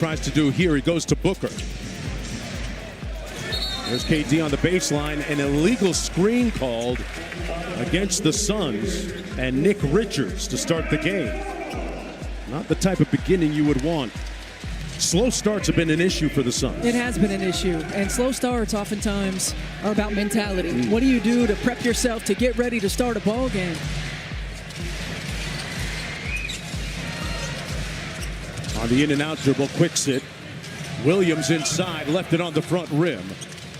Tries to do here. He goes to Booker. There's KD on the baseline. An illegal screen called against the Suns and Nick Richards to start the game. Not the type of beginning you would want. Slow starts have been an issue for the Suns. It has been an issue, and slow starts oftentimes are about mentality. What do you do to prep yourself to get ready to start a ball game? On the in-and-out dribble, quick sit. Williams inside, left it on the front rim.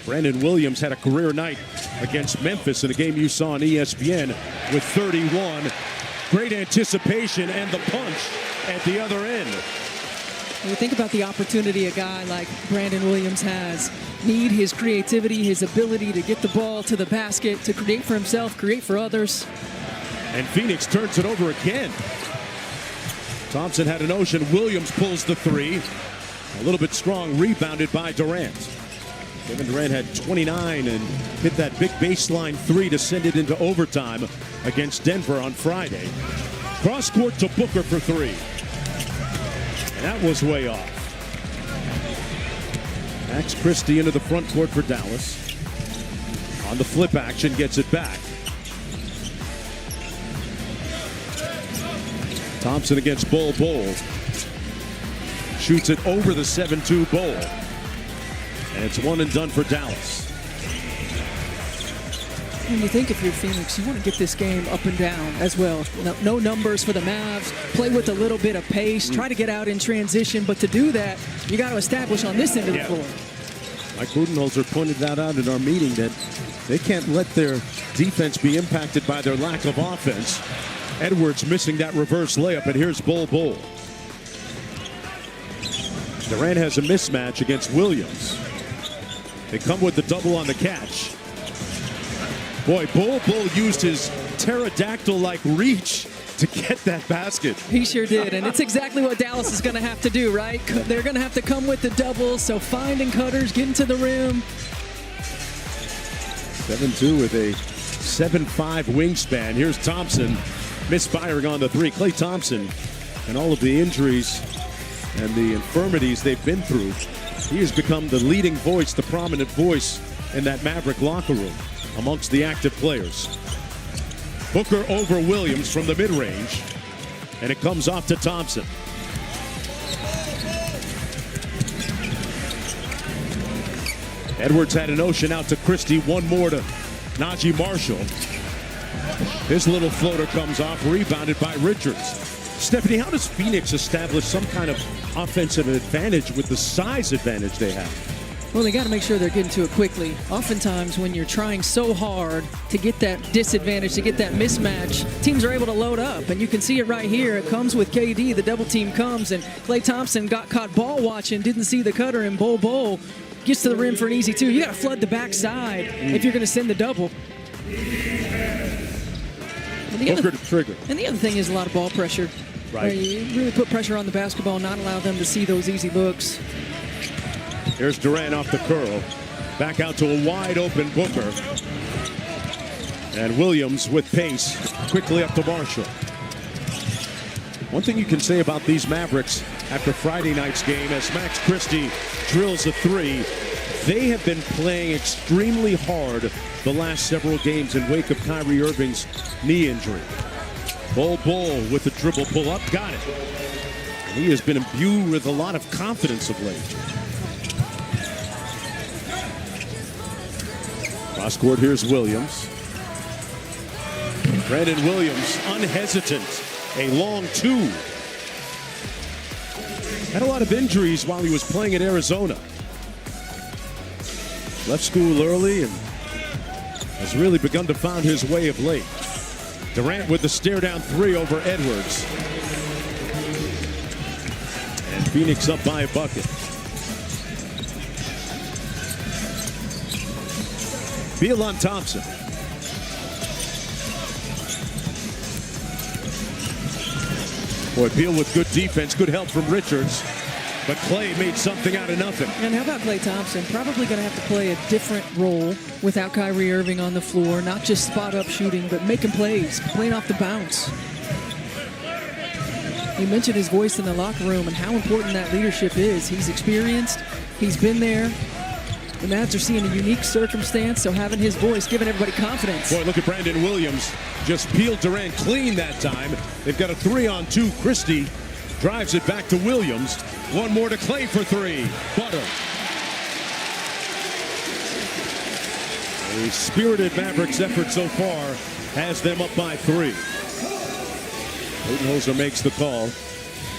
Brandon Williams had a career night against Memphis in a game you saw on ESPN with 31. Great anticipation and the punch at the other end. When you think about the opportunity a guy like Brandon Williams has, need his creativity, his ability to get the ball to the basket, to create for himself, create for others. And Phoenix turns it over again. Thompson had a notion. Williams pulls the three. A little bit strong, rebounded by Durant. Kevin Durant had 29 and hit that big baseline three to send it into overtime against Denver on Friday. Cross court to Booker for three. And that was way off. Max Christie into the front court for Dallas. On the flip action, gets it back. Thompson against Bol. Shoots it over the 7-2 Bol. And it's one and done for Dallas. When you think if you're Phoenix, you want to get this game up and down as well. No numbers for the Mavs. Play with a little bit of pace. Try to get out in transition. But to do that, you got to establish on this end of the floor. Mike Budenholzer pointed that out in our meeting that they can't let their defense be impacted by their lack of offense. Edwards missing that reverse layup, and here's Bol. Durant has a mismatch against Williams. They come with the double on the catch. Boy, Bol used his pterodactyl-like reach to get that basket. He sure did, and it's exactly what Dallas is going to have to do, right? They're going to have to come with the double, so finding cutters, getting to the rim. 7-2 with a 7'5" wingspan. Here's Thompson misfiring on the three. Klay Thompson and all of the injuries and the infirmities they've been through, he has become the leading voice, the prominent voice in that Maverick locker room amongst the active players. Booker over Williams from the mid-range, and it comes off to Thompson. Edwards had a notion out to Christie, one more to Najee Marshall. His little floater comes off, rebounded by Richards. Stephanie, how does Phoenix establish some kind of offensive advantage with the size advantage they have? Well, they got to make sure they're getting to it quickly. Oftentimes, when you're trying so hard to get that disadvantage, to get that mismatch, teams are able to load up. And you can see it right here. It comes with KD. The double team comes, and Klay Thompson got caught ball watching, didn't see the cutter, and Bol gets to the rim for an easy two. You got to flood the backside if you're going to send the double. Booker to trigger. And the other thing is a lot of ball pressure. Right. You really put pressure on the basketball, not allow them to see those easy looks. Here's Durant off the curl. Back out to a wide open Booker. And Williams with pace, quickly up to Marshall. One thing you can say about these Mavericks after Friday night's game, as Max Christie drills a three, they have been playing extremely hard the last several games in wake of Kyrie Irving's knee injury. Bol with the dribble pull up, got it. And he has been imbued with a lot of confidence of late. Cross court, here's Williams. Brandon Williams, unhesitant, a long two. Had a lot of injuries while he was playing at Arizona. Left school early and has really begun to find his way of late. Durant with the stare down three over Edwards. And Phoenix up by a bucket. Beal on Thompson. Boy, Beal with good defense, good help from Richards. But Klay made something out of nothing. And how about Klay Thompson? Probably going to have to play a different role without Kyrie Irving on the floor. Not just spot-up shooting, but making plays, playing off the bounce. He mentioned his voice in the locker room and how important that leadership is. He's experienced. He's been there. The Mavs are seeing a unique circumstance, so having his voice, giving everybody confidence. Boy, look at Brandon Williams. Just peeled Durant clean that time. They've got a 3-on-2. Christie drives it back to Williams. One more to Clay for 3. Butter. A spirited Mavericks effort so far has them up by 3. Budenholzer makes the call.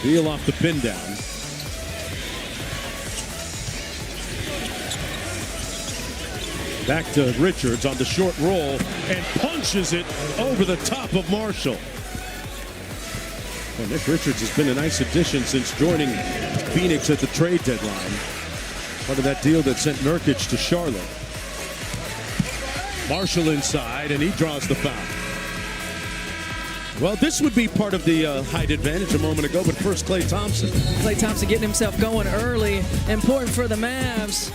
Beal off the pin down. Back to Richards on the short roll and punches it over the top of Marshall. Well, Nick Richards has been a nice addition since joining Phoenix at the trade deadline. Part of that deal that sent Nurkic to Charlotte. Marshall inside, and he draws the foul. Well, this would be part of the height advantage a moment ago, but first Klay Thompson. Klay Thompson getting himself going early. Important for the Mavs.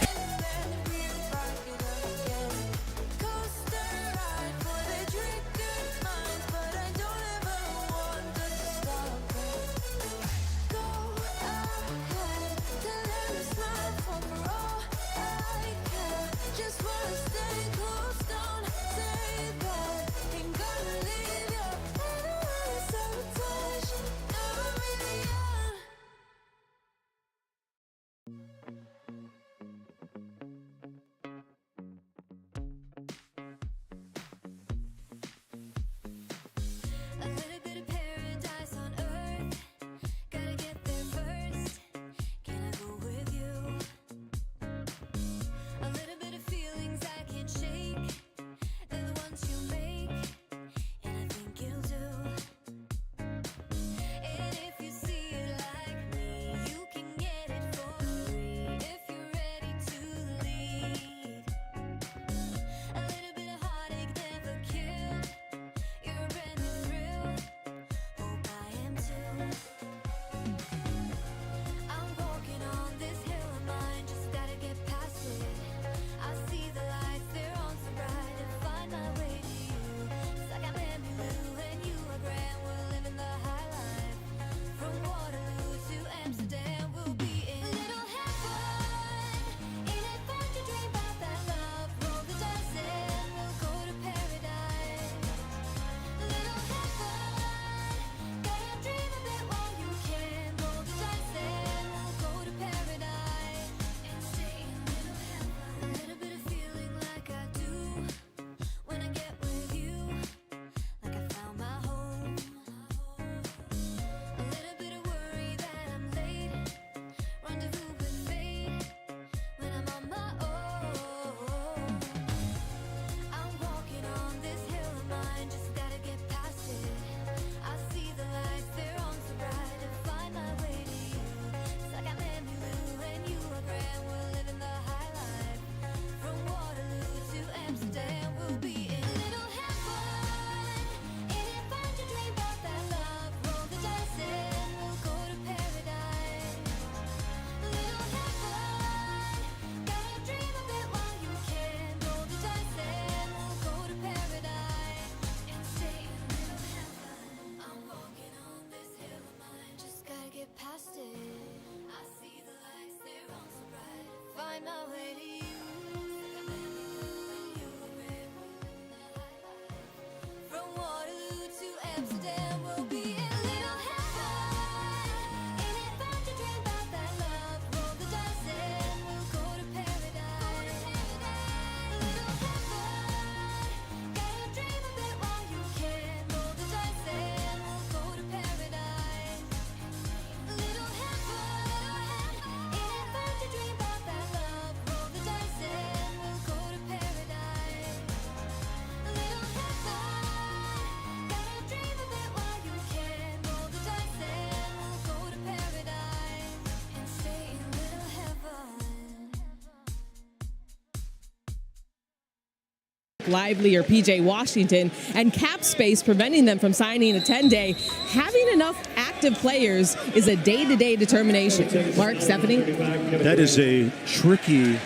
Lively or PJ Washington, and cap space preventing them from signing a 10-day. Having enough active players is a day-to-day determination. Mark, Stephanie? That is a tricky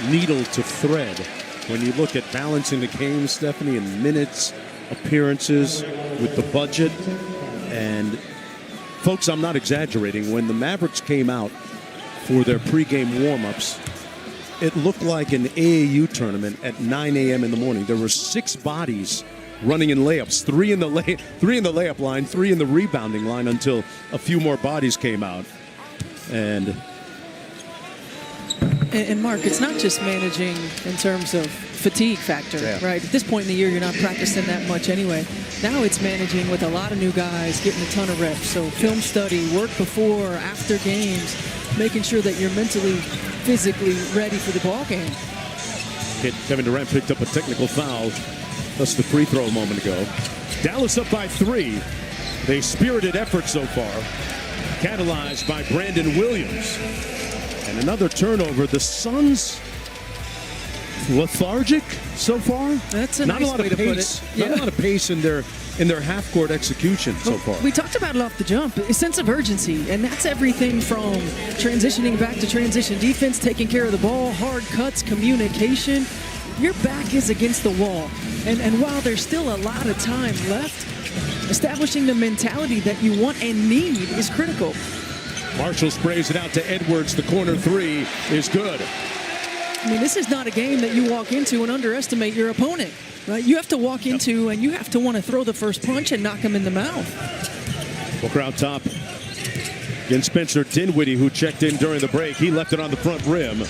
needle to thread when you look at balancing the game, Stephanie, in minutes, appearances, with the budget, and folks, I'm not exaggerating. When the Mavericks came out for their pregame warm-ups, it looked like an AAU tournament at 9 a.m. in the morning. There were 6 bodies running in layups, 3 in the layup line, 3 in the rebounding line, until a few more bodies came out. And Mark, it's not just managing in terms of fatigue factor, right? At this point in the year, you're not practicing that much anyway. Now it's managing with a lot of new guys, getting a ton of reps. So film study, work before, after games, making sure that you're mentally, physically ready for the ball game. Kevin Durant picked up a technical foul. That's the free throw a moment ago. Dallas up by 3. They spirited effort so far, catalyzed by Brandon Williams. And another turnover. The Suns lethargic so far. That's a not nice a lot way of to put pace. it. Yeah. Not a lot of pace in their half-court execution so far. We talked about it off the jump. A sense of urgency, and that's everything from transitioning back to transition defense, taking care of the ball, hard cuts, communication. Your back is against the wall. And while there's still a lot of time left, establishing the mentality that you want and need is critical. Marshall sprays it out to Edwards. The corner 3 is good. I mean, this is not a game that you walk into and underestimate your opponent, right? You have to walk into and you have to want to throw the first punch and knock him in the mouth. Booker out top against Spencer Dinwiddie, who checked in during the break. He left it on the front rim.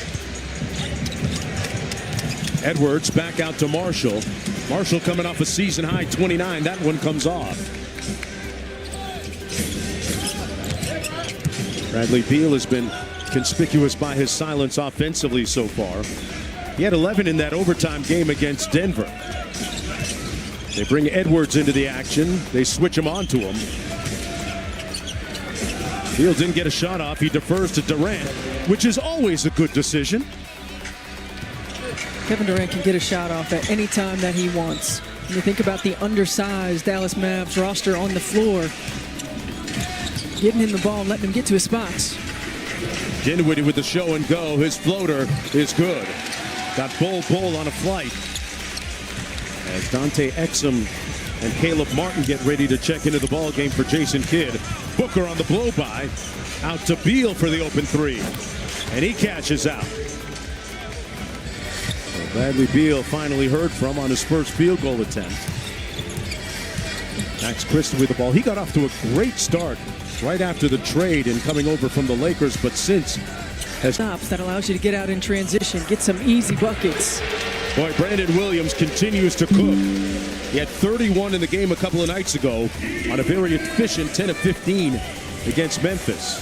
Edwards back out to Marshall. Marshall coming off a season-high 29. That one comes off. Bradley Beal has been conspicuous by his silence offensively so far. He had 11 in that overtime game against Denver. They bring Edwards into the action. They switch him onto him. Beal didn't get a shot off. He defers to Durant, which is always a good decision. Kevin Durant can get a shot off at any time that he wants. When you think about the undersized Dallas Mavs roster on the floor, getting him the ball and letting him get to his spots. Dinwiddie with the show and go. His floater is good. Got Bull on a flight. As Dante Exum and Caleb Martin get ready to check into the ball game for Jason Kidd. Booker on the blow-by. Out to Beal for the open 3. And he catches out. So Bradley Beal finally heard from on his first field goal attempt. Max Christie with the ball. He got off to a great start right after the trade and coming over from the Lakers, but since has stops that allows you to get out in transition, get some easy buckets. Boy, Brandon Williams continues to cook. He had 31 in the game a couple of nights ago on a very efficient 10 of 15 against Memphis.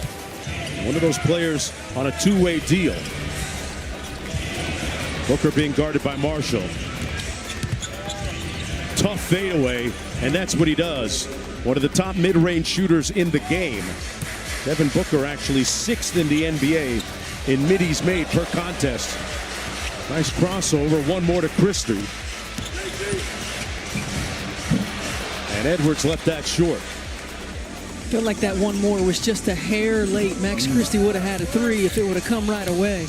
One of those players on a two-way deal. Booker being guarded by Marshall. Tough fadeaway, and that's what he does. One of the top mid-range shooters in the game. Devin Booker actually 6th in the NBA in middies made per contest. Nice crossover, one more to Christie. And Edwards left that short. Felt like that one more was just a hair late. Max Christie would have had a 3 if it would have come right away.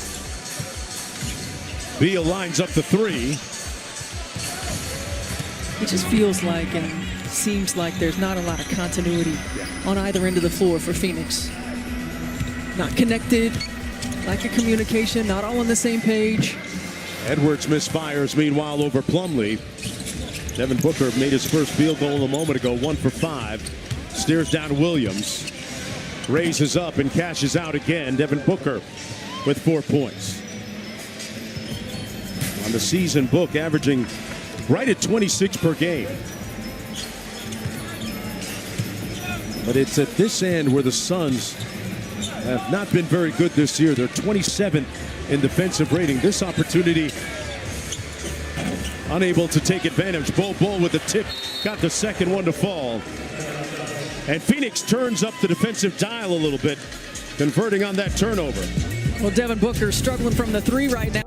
Beal lines up the 3. It just feels like and seems like there's not a lot of continuity on either end of the floor for Phoenix. Not connected, lack of communication, not all on the same page. Edwards misfires, meanwhile, over Plumlee. Devin Booker made his first field goal a moment ago, 1 for 5. Steers down Williams. Raises up and cashes out again. Devin Booker with 4 points. On the season, Book averaging right at 26 per game. But it's at this end where the Suns have not been very good this year. They're 27th in defensive rating. This opportunity unable to take advantage. Bull with the tip. Got the second one to fall. And Phoenix turns up the defensive dial a little bit, converting on that turnover. Well, Devin Booker struggling from the 3 right now.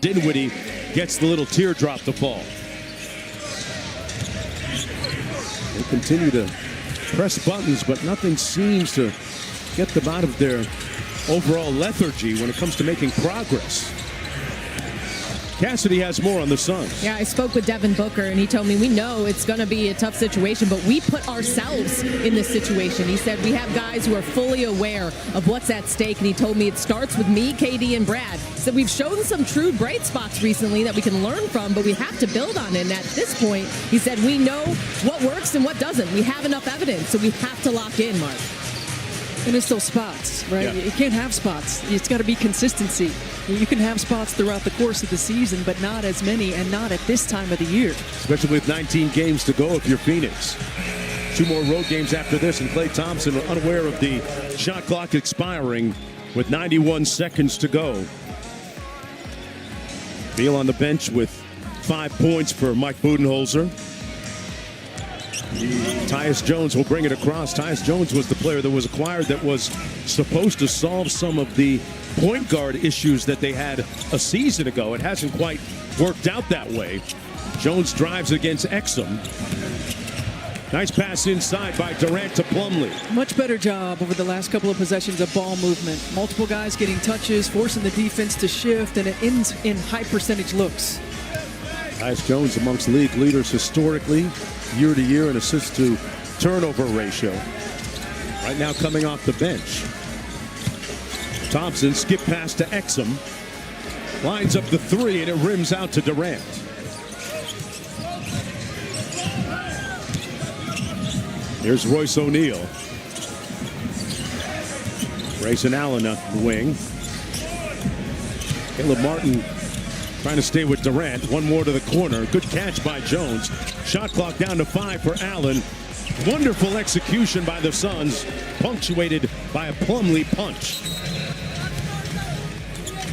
Dinwiddie gets the little teardrop to fall. They continue to press buttons, but nothing seems to get them out of their overall lethargy when it comes to making progress. Cassidy has more on the Suns. Yeah, I spoke with Devin Booker, and he told me we know it's going to be a tough situation, but we put ourselves in this situation. He said we have guys who are fully aware of what's at stake, and he told me it starts with me, KD, and Brad. He said we've shown some true bright spots recently that we can learn from, but we have to build on it. And at this point, he said we know what works and what doesn't. We have enough evidence, so we have to lock in, Mark. And it's those spots, right? Yeah. You can't have spots. It's got to be consistency. You can have spots throughout the course of the season, but not as many and not at this time of the year. Especially with 19 games to go if you're Phoenix. 2 more road games after this, and Klay Thompson unaware of the shot clock expiring with 91 seconds to go. Beal on the bench with 5 points for Mike Budenholzer. Tyus Jones will bring it across. Tyus Jones was the player that was acquired that was supposed to solve some of the point guard issues that they had a season ago. It hasn't quite worked out that way. Jones drives against Exum. Nice pass inside by Durant to Plumlee. Much better job over the last couple of possessions of ball movement. Multiple guys getting touches, forcing the defense to shift, and it ends in high percentage looks. Tyus Jones amongst league leaders historically, year to year in assist to turnover ratio. Right now coming off the bench. Thompson skip pass to Exum. Lines up the 3 and it rims out to Durant. Here's Royce O'Neal. Grayson Allen up the wing. Caleb Martin trying to stay with Durant. One more to the corner. Good catch by Jones. Shot clock down to 5 for Allen. Wonderful execution by the Suns, punctuated by a Plumlee punch.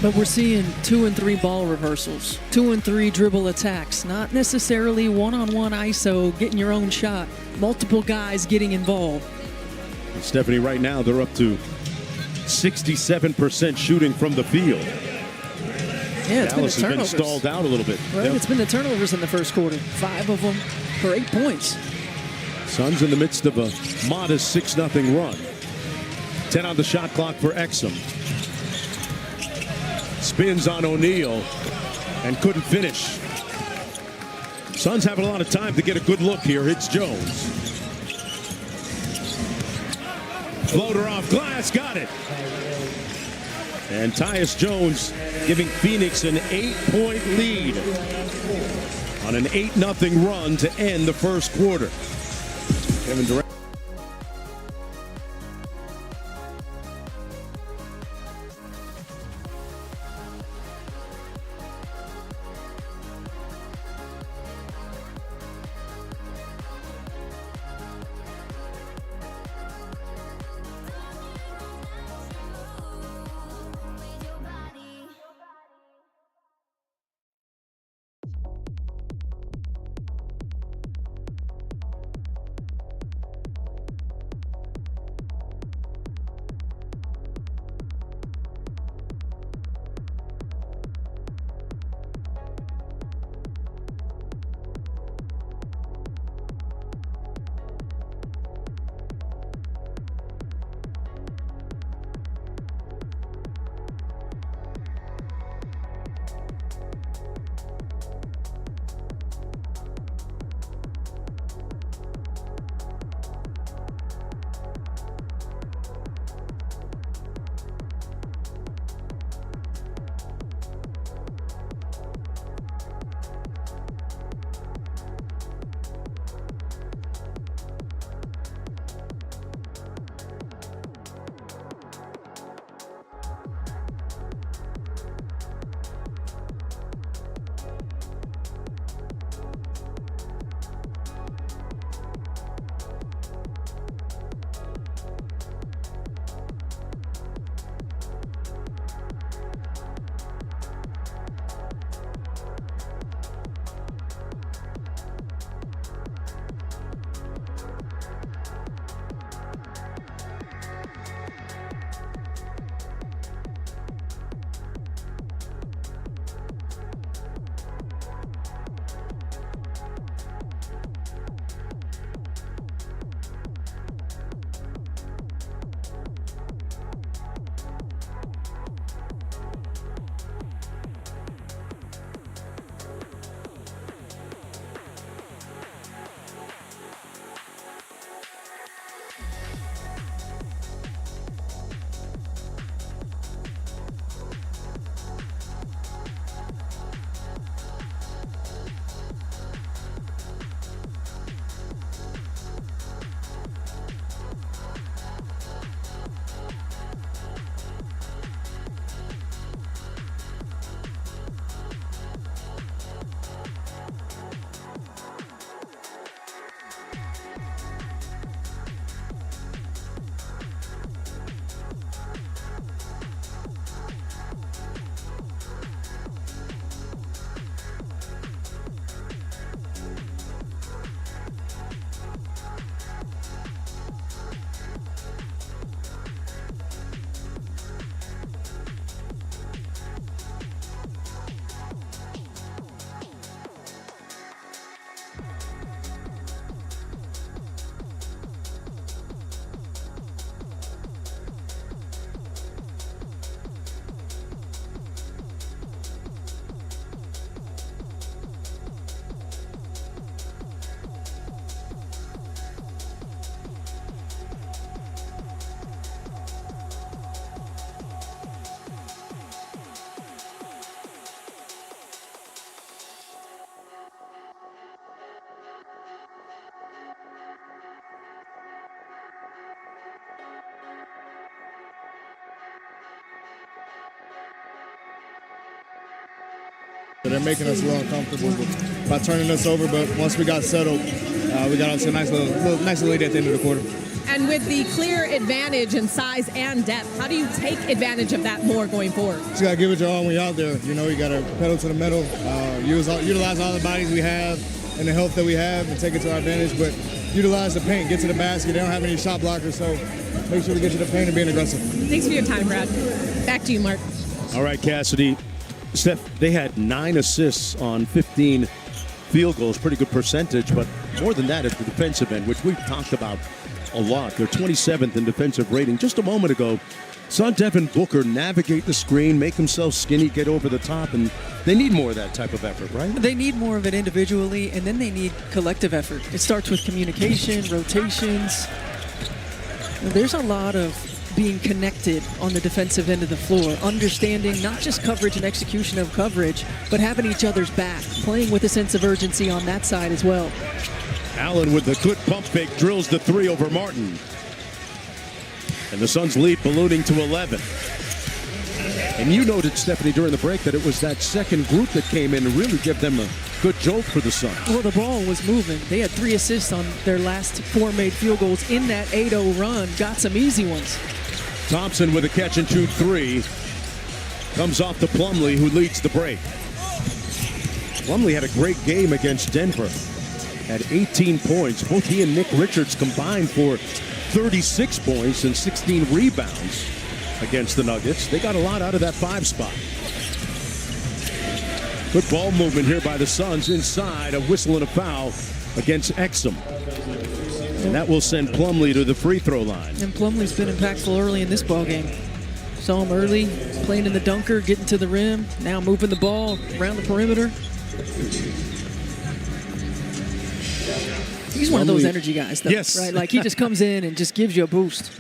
But we're seeing 2 and 3 ball reversals, 2 and 3 dribble attacks, not necessarily one-on-one ISO, getting your own shot. Multiple guys getting involved. And Stephanie, right now they're up to 67% shooting from the field. Yeah, it's Dallas been the has been stalled out a little bit. Right, Yep. It's been the turnovers in the first quarter. 5 of them for 8 points. Suns in the midst of a modest 6-0 run. 10 on the shot clock for Exum. Spins on O'Neal and couldn't finish. Suns having a lot of time to get a good look here. It's Jones. Floater off glass, got it. And Tyus Jones giving Phoenix an 8-point lead on an 8-0 run to end the first quarter. Kevin Durant. They're making us a little uncomfortable by turning us over, but once we got settled, we got us a nice little lead at the end of the quarter. And with the clear advantage in size and depth, how do you take advantage of that more going forward? You got to give it your all when you're out there. You know, you got to pedal to the metal, utilize all the bodies we have and the health that we have and take it to our advantage, but utilize the paint, get to the basket. They don't have any shot blockers, so make sure we get to the paint and being aggressive. Thanks for your time, Brad. Back to you, Mark. All right, Cassidy. Steph, they had 9 assists on 15 field goals. Pretty good percentage, but more than that at the defensive end, which we've talked about a lot. They're 27th in defensive rating. Just a moment ago, saw Devin Booker navigate the screen, make himself skinny, get over the top, and they need more of that type of effort, right? They need more of it individually, and then they need collective effort. It starts with communication, rotations. There's a lot of being connected on the defensive end of the floor, understanding not just coverage and execution of coverage, but having each other's back, playing with a sense of urgency on that side as well. Allen with the good pump fake drills the 3 over Martin. And the Suns lead ballooning to 11. And you noted, Stephanie, during the break that it was that second group that came in and really gave them a good jolt for the Suns. Well, the ball was moving. They had 3 assists on their last 4 made field goals in that 8-0 run. Got some easy ones. Thompson with a catch-and-shoot 3. Comes off to Plumlee, who leads the break. Plumlee had a great game against Denver. Had 18 points. Both he and Nick Richards combined for 36 points and 16 rebounds against the Nuggets. They got a lot out of that 5 spot. Good ball movement here by the Suns inside. A whistle and a foul against Exum. And that will send Plumlee to the free throw line. And Plumlee's been impactful early in this ball game. Saw him early, playing in the dunker, getting to the rim, now moving the ball around the perimeter. He's one of those energy guys, though, yes. right? Like, he just comes in and just gives you a boost.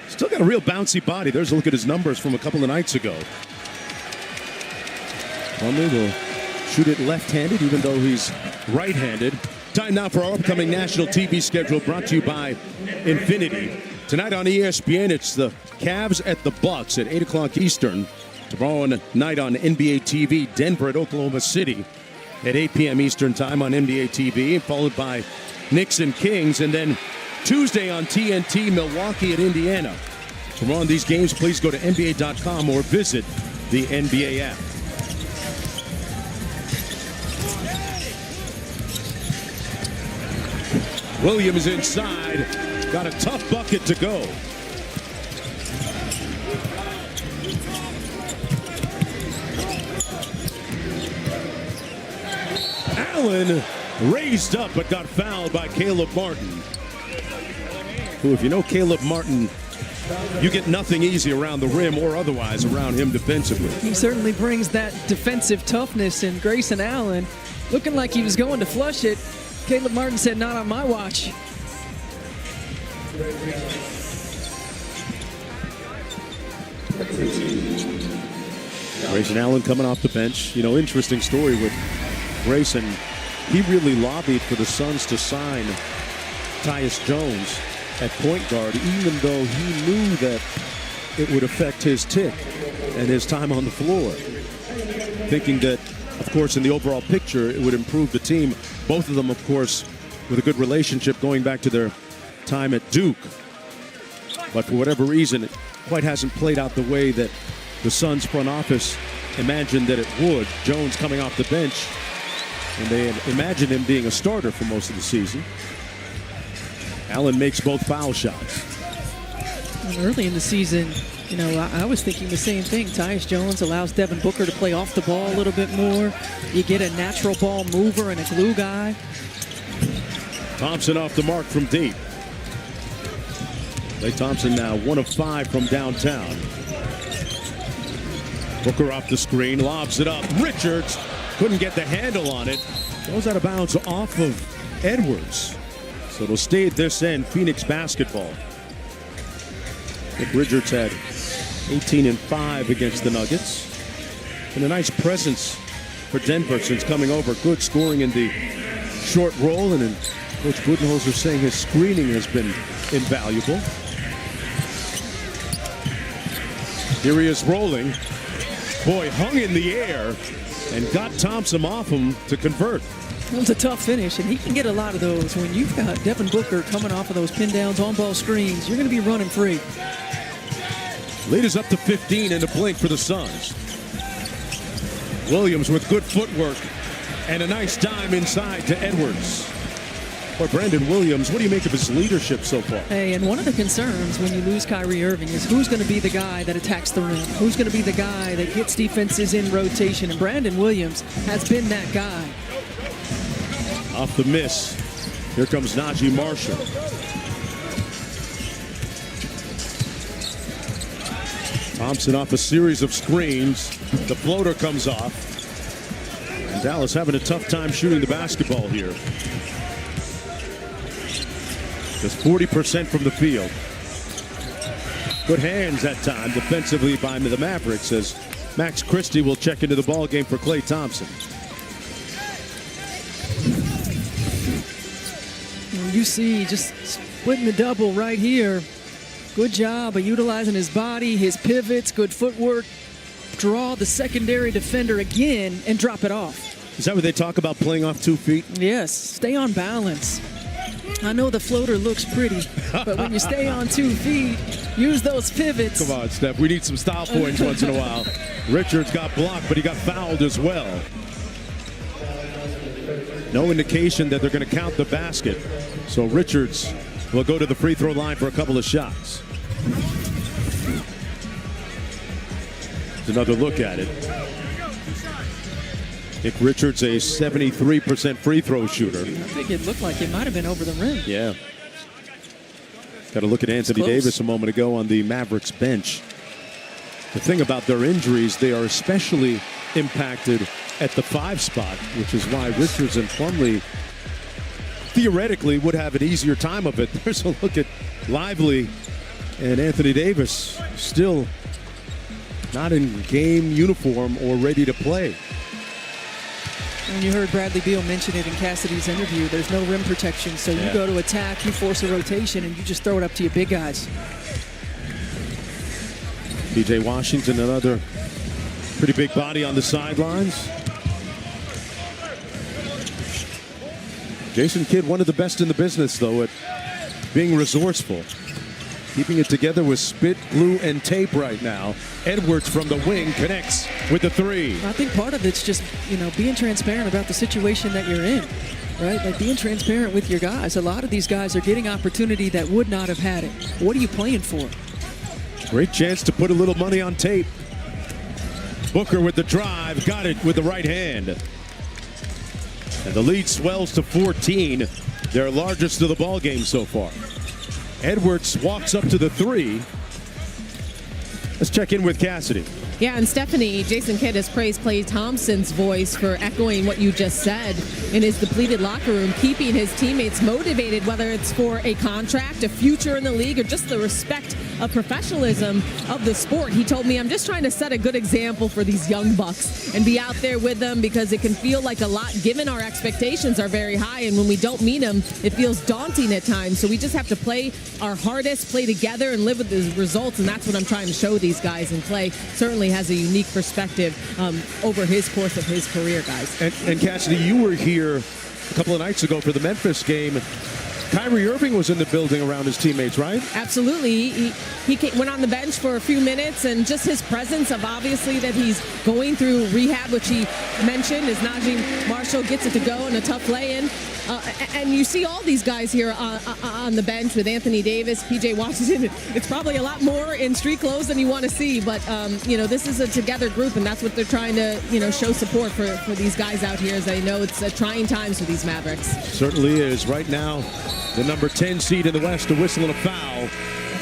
Still got a real bouncy body. There's a look at his numbers from a couple of nights ago. Plumlee will shoot it left-handed, even though he's right-handed. Time now for our upcoming national TV schedule, brought to you by Infinity. Tonight on ESPN, it's the Cavs at the Bucks at 8 o'clock Eastern. Tomorrow night on NBA TV, Denver at Oklahoma City at 8 p.m. Eastern time on NBA TV, followed by Knicks and Kings. And then Tuesday on TNT, Milwaukee at Indiana. For more on these games, please go to NBA.com or visit the NBA app. Williams inside. Got a tough bucket to go. Allen raised up but got fouled by Caleb Martin. Who, if you know Caleb Martin, you get nothing easy around the rim or otherwise around him defensively. He certainly brings that defensive toughness, and Grayson Allen, looking like he was going to flush it. Caleb Martin said, not on my watch. Grayson Allen coming off the bench. You know, interesting story with Grayson. He really lobbied for the Suns to sign Tyus Jones at point guard, even though he knew that it would affect his tick and his time on the floor. Thinking that, of course, in the overall picture, it would improve the team. Both of them, of course, with a good relationship going back to their time at Duke. But for whatever reason, it quite hasn't played out the way that the Suns front office imagined that it would. Jones coming off the bench, and they had imagined him being a starter for most of the season. Allen makes both foul shots. And early in the season, you know, I was thinking the same thing. Tyus Jones allows Devin Booker to play off the ball a little bit more. You get a natural ball mover and a glue guy. Thompson off the mark from deep. Klay Thompson now 1 of 5 from downtown. Booker off the screen, lobs it up. Richards couldn't get the handle on it. Goes out of bounds off of Edwards. So it'll stay at this end, Phoenix basketball. Nick Richards had 18 and 5 against the Nuggets. And a nice presence for Denver since coming over. Good scoring in the short roll. And then Coach Budenholzer saying his screening has been invaluable. Here he is rolling. Boy, hung in the air. and got Thompson off him to convert. It was a tough finish, and he can get a lot of those. When you've got Devin Booker coming off of those pin downs, on-ball screens, you're going to be running free. Lead is up to 15 in the blink for the Suns. Williams with good footwork and a nice dime inside to Edwards. Or Brandon Williams, what do you make of his leadership so far? Hey, and one of the concerns when you lose Kyrie Irving is who's going to be the guy that attacks the rim? Who's going to be the guy that gets defenses in rotation? And Brandon Williams has been that guy. Off the miss. Here comes Najee Marshall. Thompson off a series of screens. The floater comes off. And Dallas having a tough time shooting the basketball here. Just 40% from the field. Good hands that time defensively by the Mavericks as Max Christie will check into the ball game for Klay Thompson. You see just splitting the double right here. Good job of utilizing his body, his pivots, good footwork. Draw the secondary defender again and drop it off. Is that what they talk about, playing off 2 feet? Yes, stay on balance. I know the floater looks pretty, but when you stay on 2 feet, use those pivots. Come on, Steph. We need some style points once in a while. Richards got blocked, but he got fouled as well. No indication that they're going to count the basket. So Richards will go to the free throw line for a couple of shots. Another look at it. Nick Richards, a 73% free throw shooter. I think it looked like it might have been over the rim. Yeah. Got to look at Anthony Davis a moment ago on the Mavericks bench. The thing about their injuries, they are especially impacted at the 5 spot, which is why Richards and Plumlee theoretically would have an easier time of it. There's a look at Lively and Anthony Davis still not in game uniform or ready to play. And you heard Bradley Beal mention it in Cassidy's interview. There's no rim protection, so you go to attack, you force a rotation, and you just throw it up to your big guys. P.J. Washington, another pretty big body on the sidelines. Jason Kidd, one of the best in the business, though, at being resourceful. Keeping it together with spit, glue, and tape right now. Edwards from the wing connects with the 3. I think part of it's just, being transparent about the situation that you're in, right? Like being transparent with your guys. A lot of these guys are getting opportunity that would not have had it. What are you playing for? Great chance to put a little money on tape. Booker with the drive, got it with the right hand. And the lead swells to 14, their largest of the ball game so far. Edwards walks up to the 3. Let's check in with Cassidy. Yeah, and Stephanie, Jason Kidd has praised Klay Thompson's voice for echoing what you just said in his depleted locker room, keeping his teammates motivated, whether it's for a contract, a future in the league, or just the respect of professionalism of the sport. He told me, I'm just trying to set a good example for these young bucks and be out there with them because it can feel like a lot given our expectations are very high, and when we don't meet them, it feels daunting at times. So we just have to play our hardest, play together, and live with the results, and that's what I'm trying to show these guys. And Klay certainly has a unique perspective over his course of his career, guys. And Cassidy, you were here a couple of nights ago for the Memphis game. Kyrie Irving was in the building around his teammates, right? Absolutely. He went on the bench for a few minutes, and just his presence of obviously that he's going through rehab, which he mentioned, as Najee Marshall gets it to go in a tough lay-in. And you see all these guys here on the bench with Anthony Davis, P.J. Washington. It's probably a lot more in street clothes than you want to see, but this is a together group, and that's what they're trying to show support for these guys out here, as they know it's trying times for these Mavericks. Certainly is. Right now, the number 10 seed in the West to whistle a foul.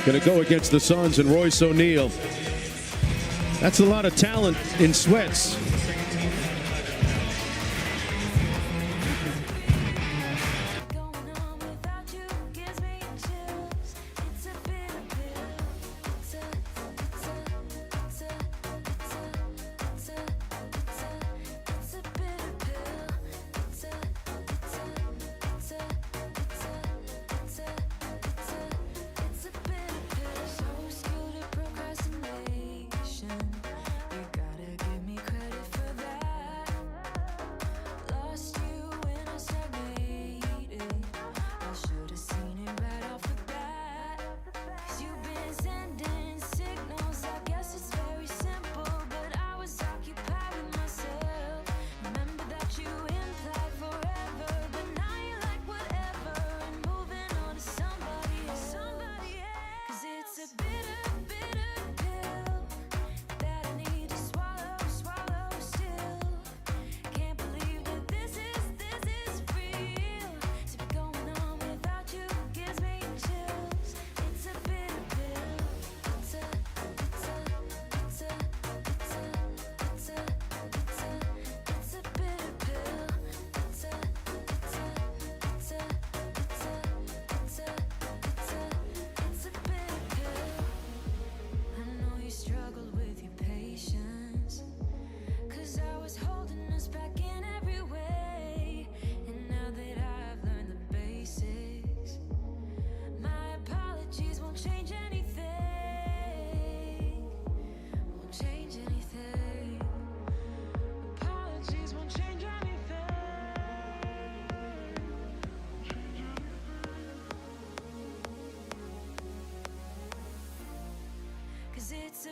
Going to go against the Suns and Royce O'Neal. That's a lot of talent in sweats.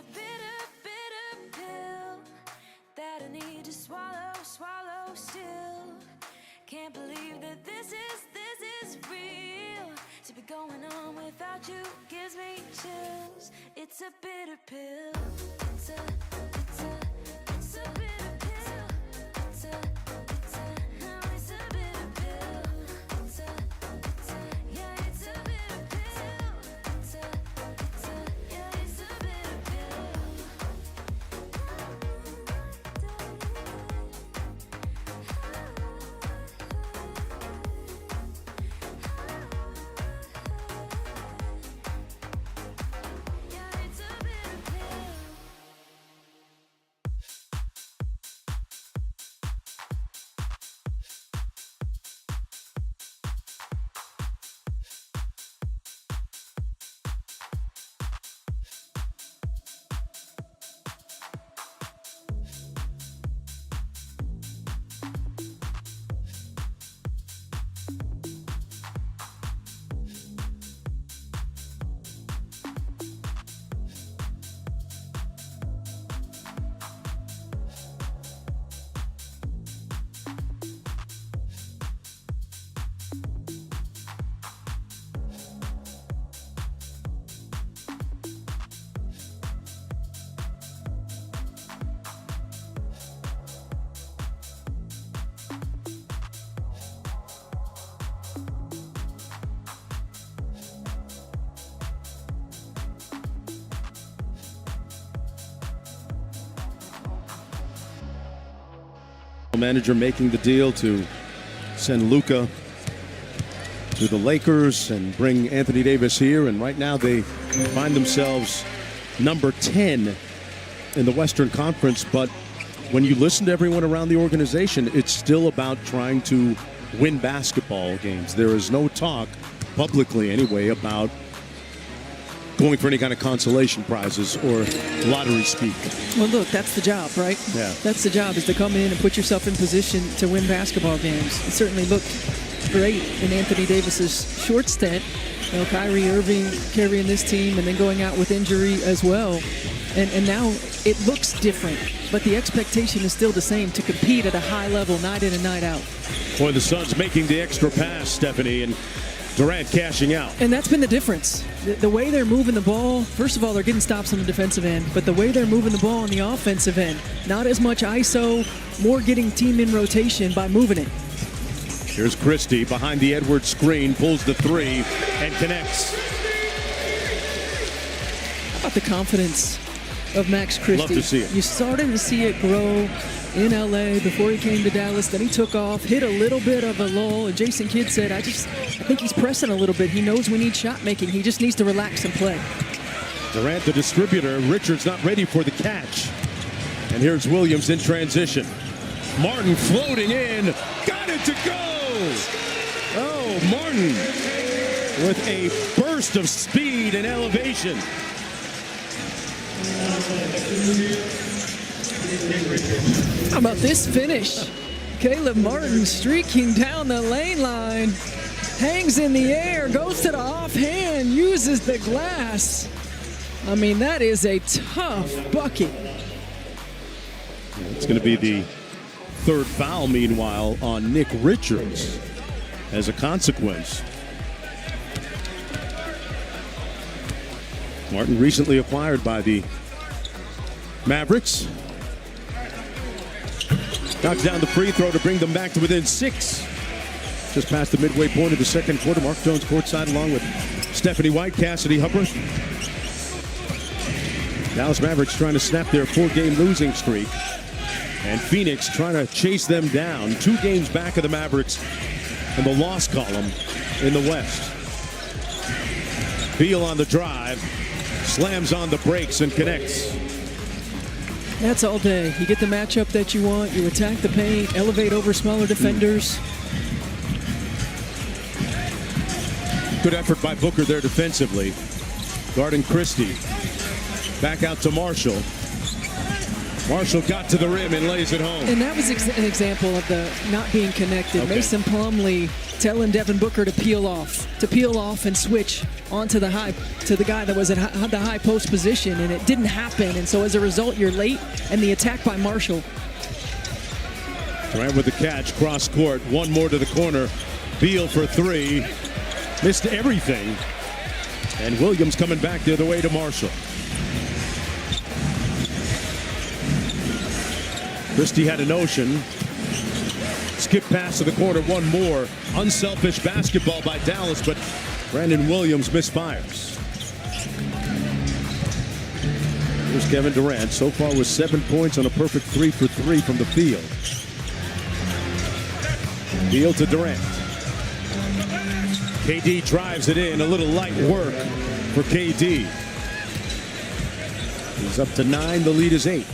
a bitter, bitter pill that I need to swallow, swallow still. Can't believe that this is real. To be going on without you gives me chills. It's a bitter pill. It's a bitter pill. It's a bitter pill. Yeah, it's a bitter pill. Yeah, it's a bitter pill. Yeah, it's a bitter pill. Manager making the deal to send Luka to the Lakers and bring Anthony Davis here, and right now they find themselves number 10 in the Western Conference. But when you listen to everyone around the organization, it's still about trying to win basketball games. There is no talk, publicly anyway, about going for any kind of consolation prizes or lottery speak. Well, look, that's the job, right? Yeah. That's the job, is to come in and put yourself in position to win basketball games. It certainly looked great in Anthony Davis's short stint. You know, Kyrie Irving carrying this team and then going out with injury as well. And now it looks different, but the expectation is still the same, to compete at a high level night in and night out. Boy, the Suns making the extra pass, Stephanie, and Durant cashing out. And that's been the difference. The way they're moving the ball, first of all, they're getting stops on the defensive end, but the way they're moving the ball on the offensive end, not as much ISO, more getting team in rotation by moving it. Here's Christie behind the Edwards screen, pulls the three, and connects. How about the confidence of Max Christie? Love to see it. You started to see it grow in LA before he came to Dallas. Then he took off, hit a little bit of a lull, and Jason Kidd said, I think he's pressing a little bit. He knows we need shot making. He just needs to relax and play. Durant, the distributor. Richards not ready for the catch. And here's Williams in transition. Martin floating in. Got it to go. Oh, Martin with a burst of speed and elevation. How about this finish? Caleb Martin streaking down the lane line, hangs in the air, goes to the offhand, uses the glass. I mean, that is a tough bucket. It's going to be the third foul, meanwhile, on Nick Richards as a consequence. Martin recently acquired by the Mavericks. Knocks down the free throw to bring them back to within 6. Just past the midway point of the second quarter. Mark Jones courtside along with Stephanie White, Cassidy Hupper. Dallas Mavericks trying to snap their 4-game losing streak. And Phoenix trying to chase them down. 2 games back of the Mavericks in the loss column in the West. Beal on the drive. Slams on the brakes and connects. That's all day. You get the matchup that you want. You attack the paint, elevate over smaller defenders. Good effort by Booker there defensively. Guarding Christie. Back out to Marshall. Marshall got to the rim and lays it home. And that was an example of the not being connected. Okay. Mason Plumlee telling Devin Booker to peel off and switch onto the guy that was at the high post position, and it didn't happen. And so as a result, you're late, and the attack by Marshall. Durant with the catch, cross court, one more to the corner. Beal for three, missed everything. And Williams coming back the other way to Marshall. Christie had a notion. Skip pass to the corner, one more. Unselfish basketball by Dallas, but Brandon Williams misfires. Here's Kevin Durant, so far with 7 points on a perfect 3 for 3 from the field. Beal to Durant. KD drives it in, a little light work for KD. He's up to 9, the lead is 8.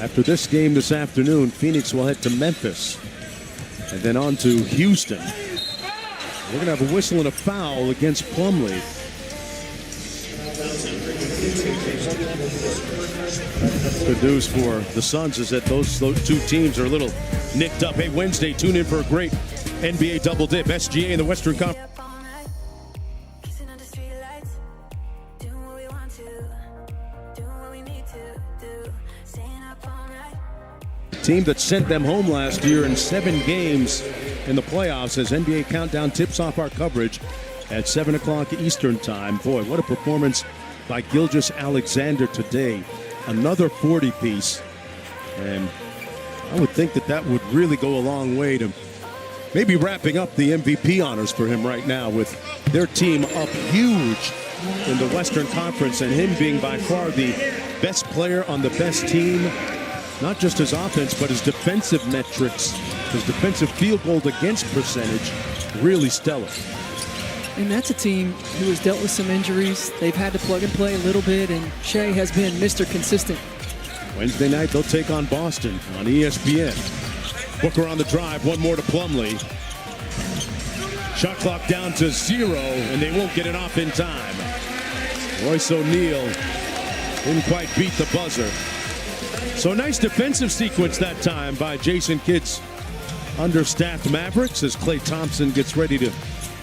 After this game this afternoon, Phoenix will head to Memphis and then on to Houston. We're going to have a whistle and a foul against Plumlee. Good news for the Suns is that those two teams are a little nicked up. Hey, Wednesday, tune in for a great NBA double dip. SGA in the Western Conference. Team that sent them home last year in 7 games in the playoffs. As NBA Countdown tips off our coverage at 7 o'clock Eastern time. Boy, what a performance by Gilgeous-Alexander today. Another 40-piece. And I would think that would really go a long way to maybe wrapping up the MVP honors for him right now, with their team up huge in the Western Conference and him being by far the best player on the best team. Not just his offense, but his defensive metrics, his defensive field goal against percentage, really stellar. And that's a team who has dealt with some injuries. They've had to plug and play a little bit, and Shea has been Mr. Consistent. Wednesday night, they'll take on Boston on ESPN. Booker on the drive, one more to Plumlee. Shot clock down to 0, and they won't get it off in time. Royce O'Neal didn't quite beat the buzzer. So a nice defensive sequence that time by Jason Kidd's understaffed Mavericks as Klay Thompson gets ready to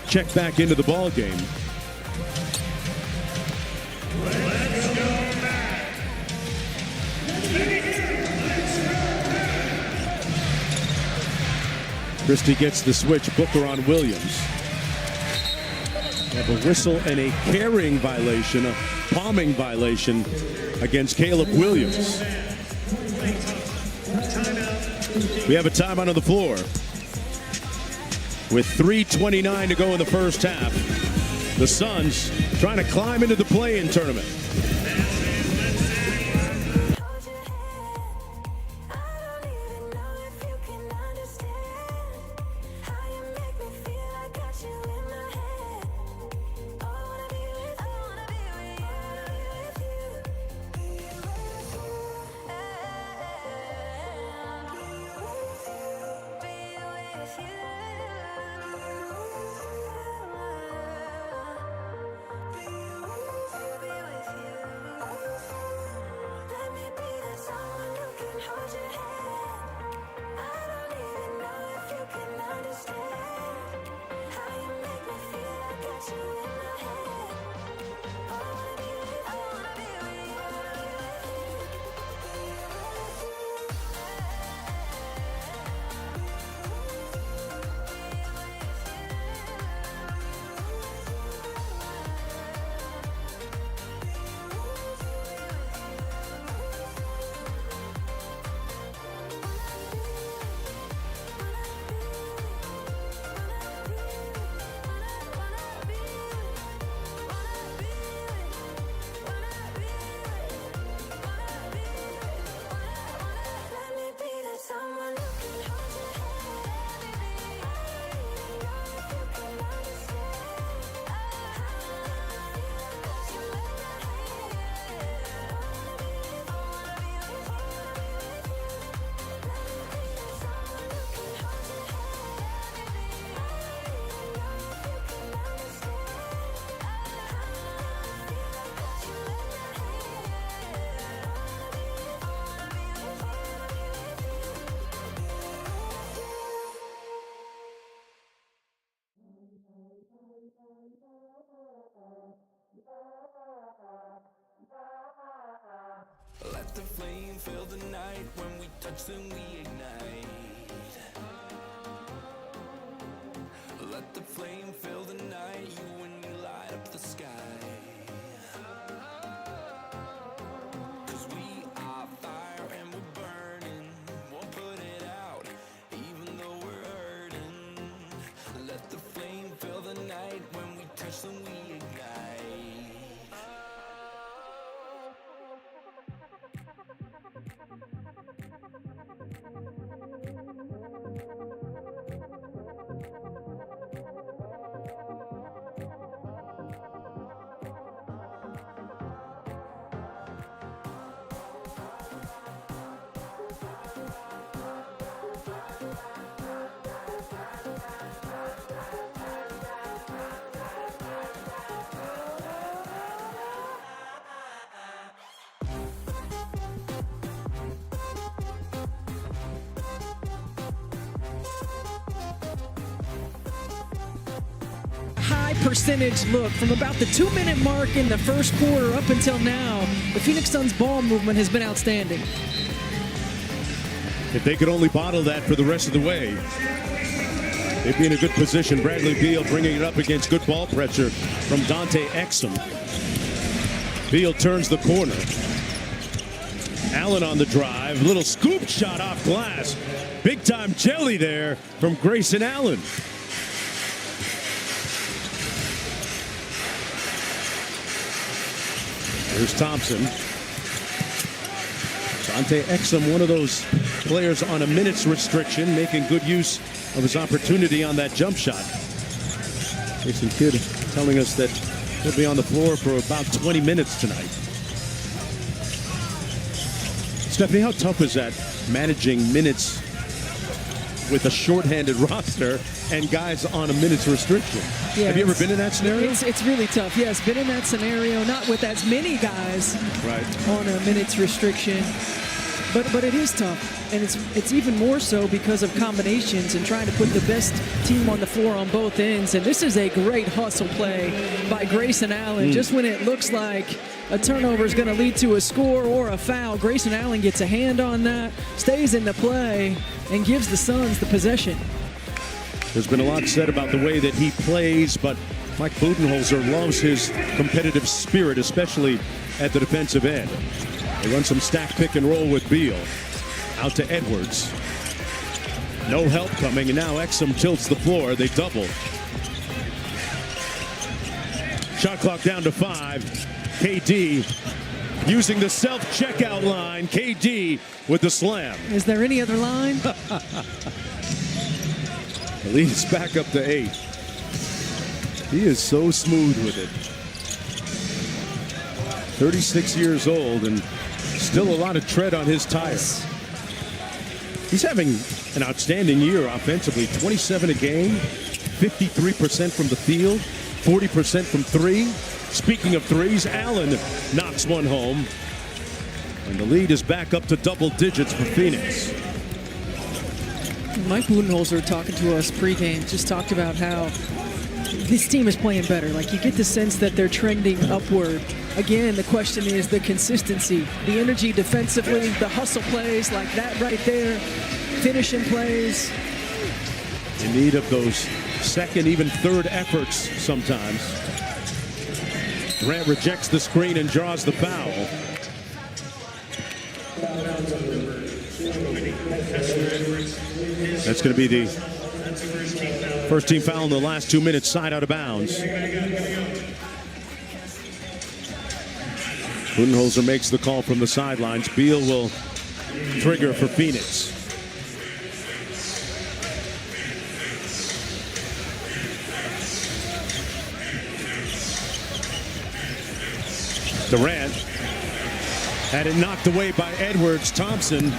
check back into the ball game. Christie gets the switch, Booker on Williams. Have a whistle and a carrying violation, a palming violation against Caleb Williams. We have a timeout on the floor with 3:29 to go in the first half. The Suns trying to climb into the play-in tournament. Let the flame fill the night. When we touch, then we ignite. Let the flame fill the night. You and me light up the sky. 'Cause we are fire and we're burning. Won't put it out, even though we're hurting. Let the flame fill the night. When we touch, then we ignite. High percentage look from about the 2-minute mark in the first quarter up until now. The Phoenix Suns ball movement has been outstanding. If they could only bottle that for the rest of the way, they'd be in a good position. Bradley Beal bringing it up against good ball pressure from Dante Exum. Beal turns the corner. Allen on the drive. Little scoop shot off glass. Big time jelly there from Grayson Allen. Here's Thompson. Dante Exum, one of those players on a minutes restriction, making good use of his opportunity on that jump shot. Jason Kidd telling us that he'll be on the floor for about 20 minutes tonight. Stephanie, how tough is that, managing minutes with a shorthanded roster and guys on a minutes restriction? Yeah, have you ever been in that scenario? It's really tough. Yes, been in that scenario, not with as many guys on a minutes restriction, but it is tough, and it's even more so because of combinations and trying to put the best team on the floor on both ends. And this is a great hustle play by Grayson Allen. Just when it looks like a turnover is going to lead to a score or a foul, Grayson Allen gets a hand on that, stays in the play, and gives the Suns the possession. There's been a lot said about the way that he plays, but Mike Budenholzer loves his competitive spirit, especially at the defensive end. They run some stack pick and roll with Beal. Out to Edwards. No help coming, and now Exum tilts the floor. They double. Shot clock down to 5. KD using the self-checkout line. KD with the slam. Is there any other line? The lead is back up to 8. He is so smooth with it. 36 years old and still a lot of tread on his tires. He's having an outstanding year offensively. 27 a game, 53% from the field, 40% from 3. Speaking of threes, Allen knocks one home. And the lead is back up to double digits for Phoenix. Mike Budenholzer talking to us pregame just talked about how this team is playing better. Like, you get the sense that they're trending upward. Again, the question is the consistency, the energy defensively, the hustle plays like that right there, finishing plays. In need of those second, even third efforts sometimes. Grant rejects the screen and draws the foul. That's going to be the first team foul in the last 2 minutes, side out of bounds. Budenholzer makes the call from the sidelines. Beal will trigger for Phoenix. Durant had it knocked away by Edwards. Thompson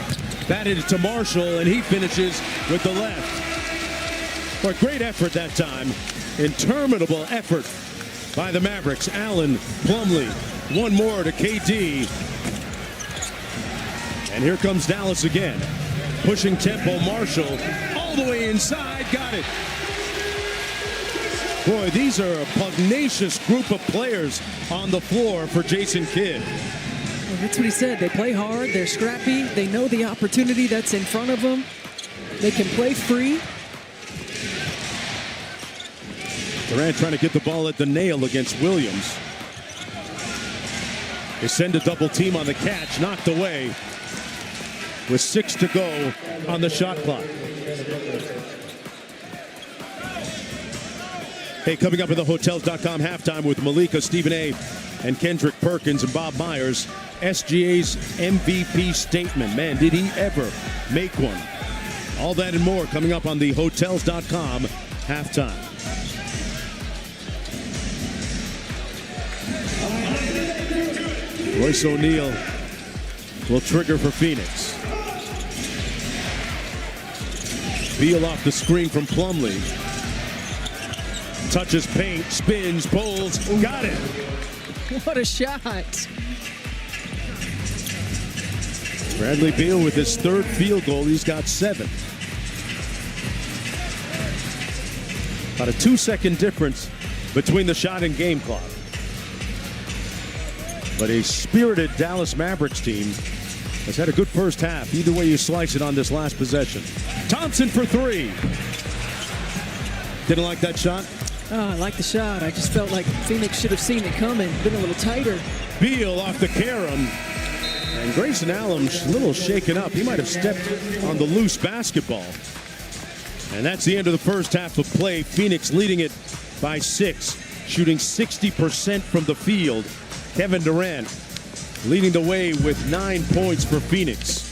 batted it to Marshall, and he finishes with the left. But great effort that time. Interminable effort by the Mavericks. Allen, Plumlee, one more to KD. And here comes Dallas again. Pushing tempo, Marshall all the way inside. Got it. Boy, these are a pugnacious group of players on the floor for Jason Kidd. Well, that's what he said. They play hard. They're scrappy. They know the opportunity that's in front of them. They can play free. Durant trying to get the ball at the nail against Williams. They send a double team on the catch, knocked away with 6 to go on the shot clock. Hey, coming up at the Hotels.com halftime with Malika, Stephen A., and Kendrick Perkins and Bob Myers, SGA's MVP statement. Man, did he ever make one? All that and more coming up on the Hotels.com halftime. Royce O'Neal will trigger for Phoenix. Beal off the screen from Plumlee. Touches paint, spins, pulls, got it. What a shot. Bradley Beal with his 3rd field goal. He's got 7. About a 2-second difference between the shot and game clock. But a spirited Dallas Mavericks team has had a good first half. Either way you slice it on this last possession. Thompson for 3. Didn't like that shot? Oh, I like the shot. I just felt like Phoenix should have seen it coming, been a little tighter. Beal off the carom. And Grayson Allen's a little shaken up. He might have stepped on the loose basketball. And that's the end of the first half of play. Phoenix leading it by 6, shooting 60% from the field. Kevin Durant leading the way with 9 points for Phoenix.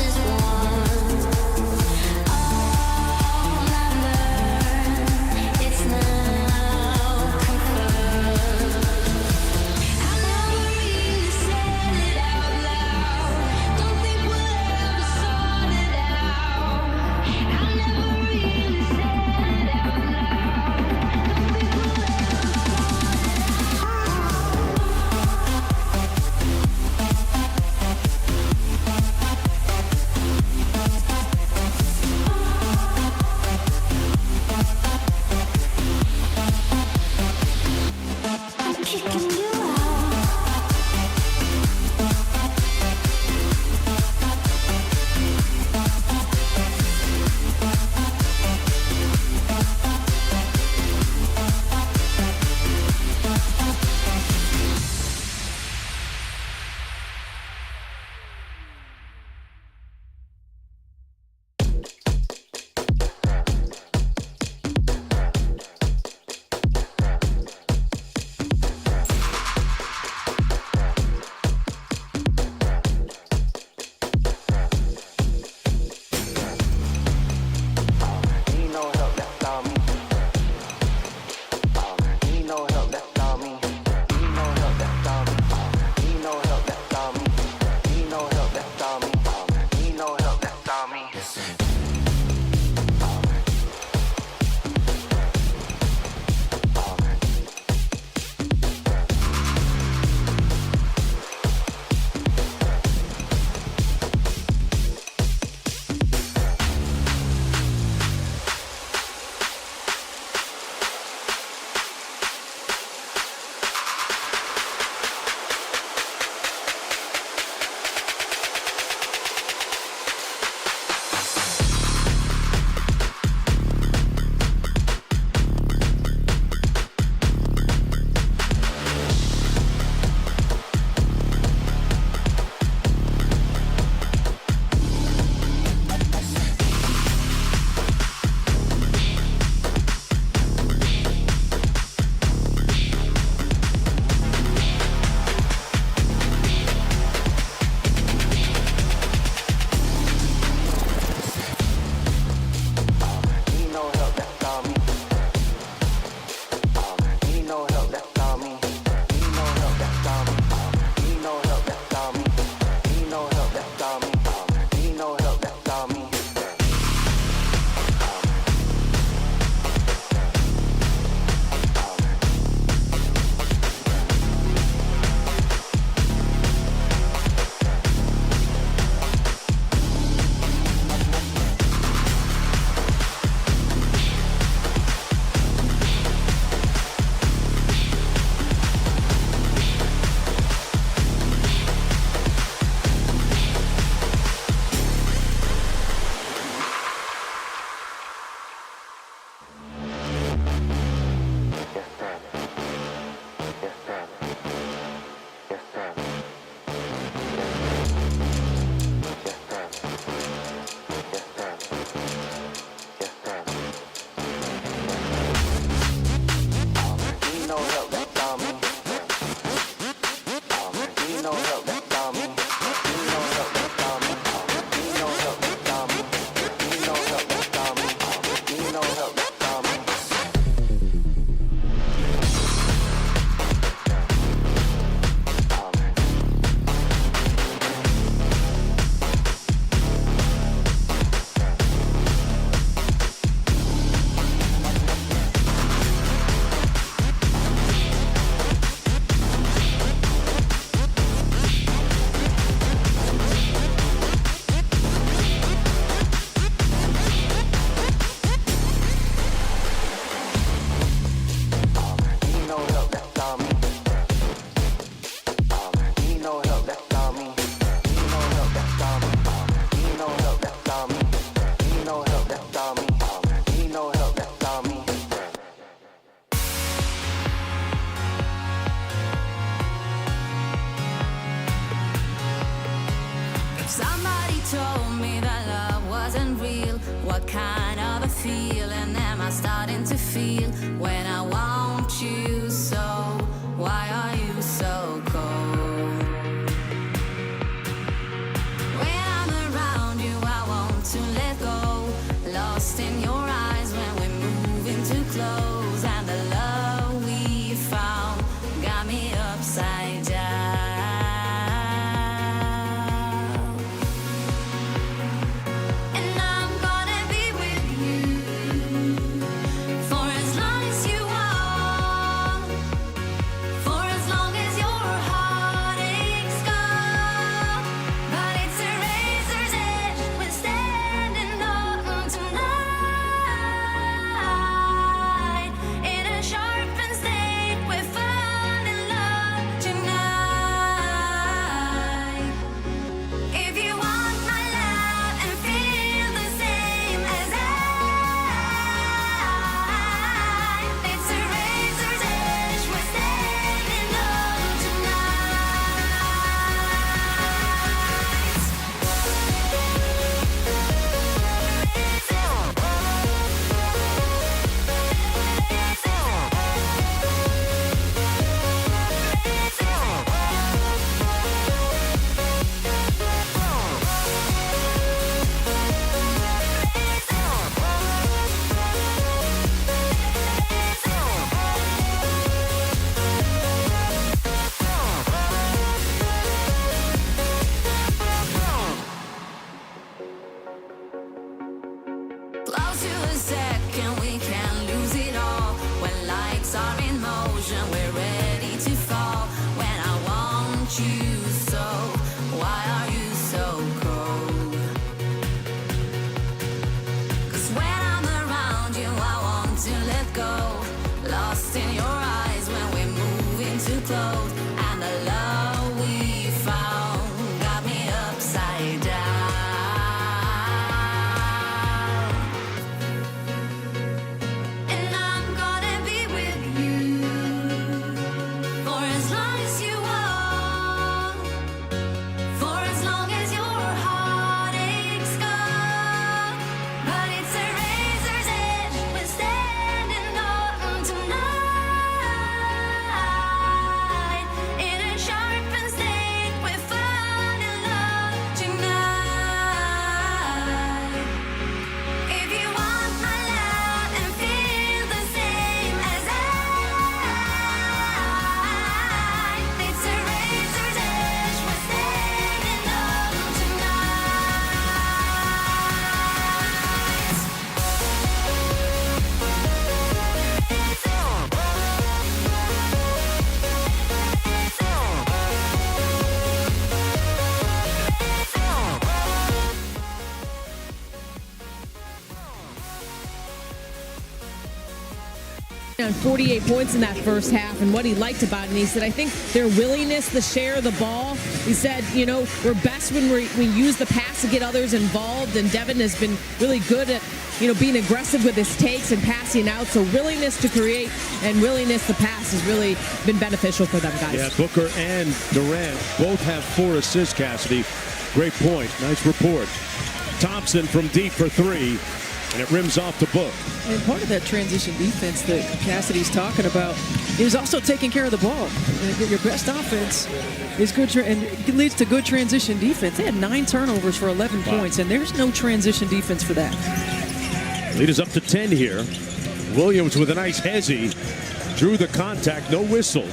This one feel, and am I starting to feel when I want you so? Why are you so cold? When I'm around you, I want to let go. Lost in your eyes when we're moving too close, and the love we found got me upside down. And I'm gonna be with you for as long as you want, for as long as your heartaches gone. But it's a razor's edge we're standing on tonight. In a sharpened state, we're falling in love tonight. If you want my love and feel the same as I, it's a razor's edge we're standing on close to a second, we can lose it all. When lights are in motion, we're ready to fall. When I want you so, why are you so cold? 'Cause when I'm around you, I want to let go. Lost in your eyes when we're moving too close, and the love we found got me upside down. And I'm gonna be with you for as long as you want, for as long as your heartaches gone. But it's a razor's edge we're standing on tonight. In a sharpened state, we're falling in love tonight. If you want my love and feel the same as I, it's a razor's edge we're standing on On 48 points in that first half, and what he liked about it, and he said, I think their willingness to share the ball, he said, you know, we're best when we use the pass to get others involved, and Devin has been really good at, you know, being aggressive with his takes and passing out, so willingness to create and willingness to pass has really been beneficial for them, guys. Yeah, Booker and Durant both have 4 assists, Cassidy. Great point. Nice report. Thompson from deep for 3, and it rims off the Book. And part of that transition defense that Cassidy's talking about is also taking care of the ball. And your best offense is good, and it leads to good transition defense. They had 9 turnovers for 11 points, and there's no transition defense for that. Lead is up to 10 here. Williams with a nice hezzy. Drew the contact, no whistle.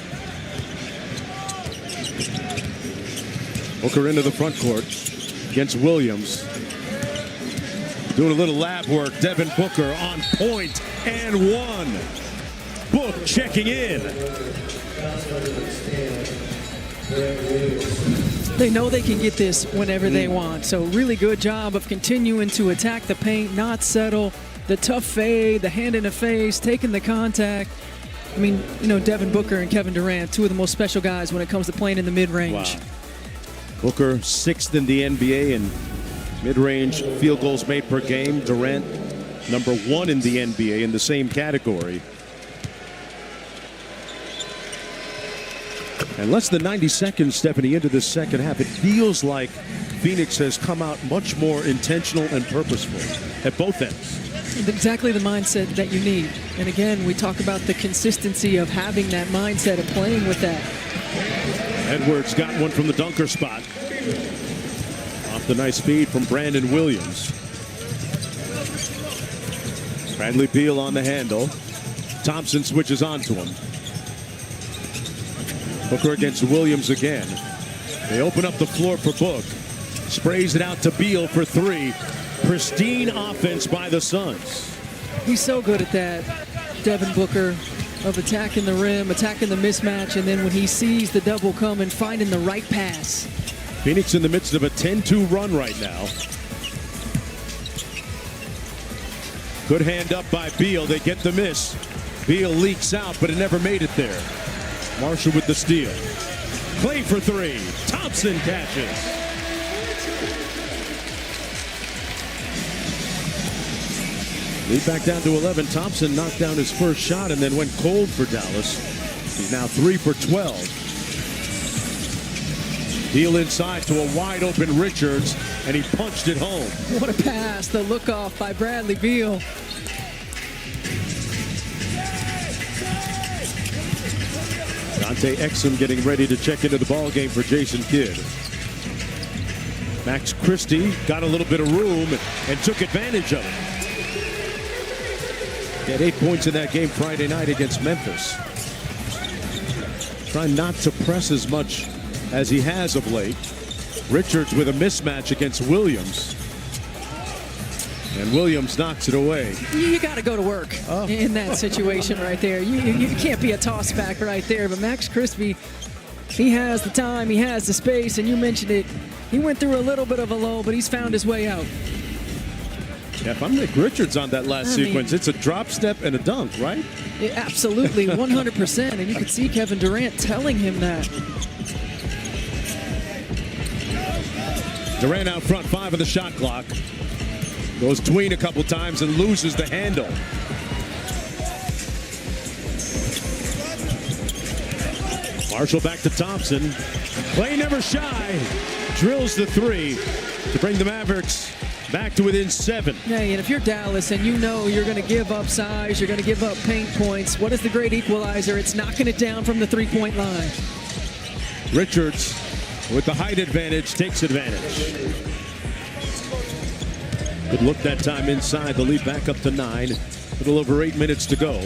Booker into the front court against Williams. Doing a little lab work. Devin Booker on point and 1. Book checking in. They know they can get this whenever they want. So really good job of continuing to attack the paint, not settle. The tough fade, the hand in the face, taking the contact. I mean, you know, Devin Booker and Kevin Durant, 2 of the most special guys when it comes to playing in the mid-range. Wow. Booker 6th in the NBA in mid-range field goals made per game. Durant number 1 in the NBA in the same category. And less than 90 seconds, Stephanie, into the second half. It feels like Phoenix has come out much more intentional and purposeful at both ends. Exactly the mindset that you need. And again, we talk about the consistency of having that mindset of playing with that. Edwards got one from the dunker spot. Off the nice feed from Brandon Williams. Bradley Beal on the handle. Thompson switches on to him. Booker against Williams again. They open up the floor for Book. Sprays it out to Beal for three. Pristine offense by the Suns. He's so good at that, Devin Booker, of attacking the rim, attacking the mismatch, and then when he sees the double coming, finding the right pass. Phoenix in the midst of a 10-2 run right now. Good hand up by Beal. They get the miss. Beal leaks out, but it never made it there. Marshall with the steal. Clay for three. Thompson catches. Lead back down to 11. Thompson knocked down his first shot and then went cold for Dallas. He's now 3 for 12. Beal inside to a wide open Richards, and he punched it home. What a pass. The look off by Bradley Beal. Dante Exum getting ready to check into the ball game for Jason Kidd. Max Christie got a little bit of room and took advantage of it. He had 8 points in that game Friday night against Memphis. Trying not to press as much as he has of late. Richards with a mismatch against Williams. And Williams knocks it away. You got to go to work in that situation right there. You can't be a toss back right there. But Max Christie, he has the time, he has the space, and you mentioned it. He went through a little bit of a lull, but he's found his way out. Yeah, if I'm Nick Richards on that last sequence, it's a drop step and a dunk, right? Absolutely, 100%. And you could see Kevin Durant telling him that. Durant out front, 5 on the shot clock. Goes tween a couple times and loses the handle. Marshall back to Thompson. Clay never shy. Drills the three to bring the Mavericks back to within 7. Yeah, and if you're Dallas and you know you're going to give up size, you're going to give up paint points, what is the great equalizer? It's knocking it down from the three-point line. Richards, with the height advantage, takes advantage. Good look that time inside. The lead back up to 9. A little over 8 minutes to go.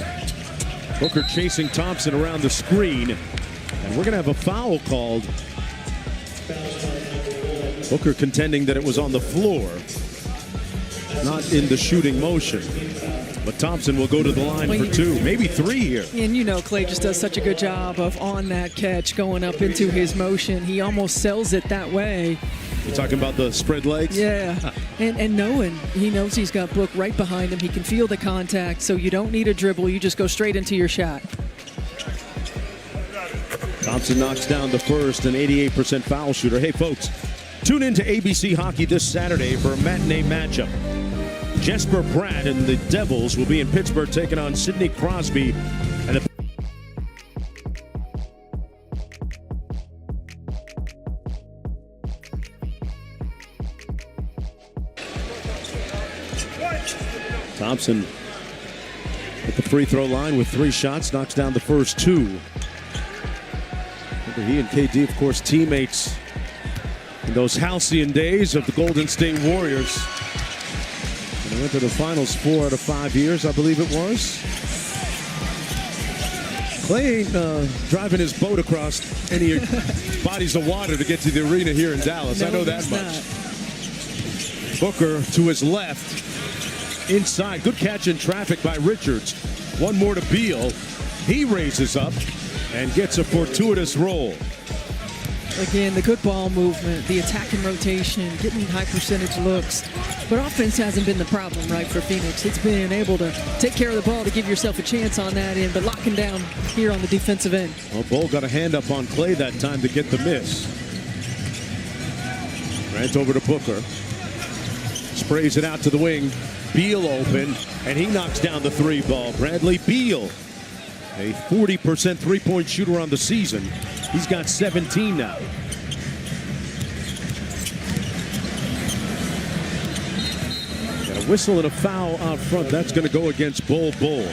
Booker chasing Thompson around the screen. And we're going to have a foul called. Booker contending that it was on the floor, not in the shooting motion. But Thompson will go to the line for 2, maybe 3 here. And you know Clay just does such a good job of on that catch, going up into his motion. He almost sells it that way. You're talking about the spread legs? Yeah, and knowing, he knows he's got Book right behind him. He can feel the contact, so you don't need a dribble. You just go straight into your shot. Thompson knocks down the first, an 88% foul shooter. Hey, folks, tune in to ABC Hockey this Saturday for a matinee matchup. Jesper Pratt and the Devils will be in Pittsburgh taking on Sidney Crosby and the Thompson at the free throw line with 3 shots, knocks down the first 2. Remember, he and KD, of course, teammates in those halcyon days of the Golden State Warriors. And they went to the finals 4 out of 5 years, I believe it was. Clay ain't driving his boat across any bodies of water to get to the arena here in Dallas. No, I know that much. Not. Booker to his left. Inside, good catch in traffic by Richards. One more to Beal. He raises up and gets a fortuitous roll. Again, the good ball movement, the attack and rotation, getting high percentage looks. But offense hasn't been the problem, right, for Phoenix. It's been able to take care of the ball to give yourself a chance on that end, but locking down here on the defensive end. Well, Bull got a hand up on Clay that time to get the miss. Grant over to Booker. Sprays it out to the wing. Beal open, and he knocks down the 3 ball. Bradley Beal, a 40% three-point shooter on the season. He's got 17 now. Got a whistle and a foul out front. That's going to go against Bol Bol.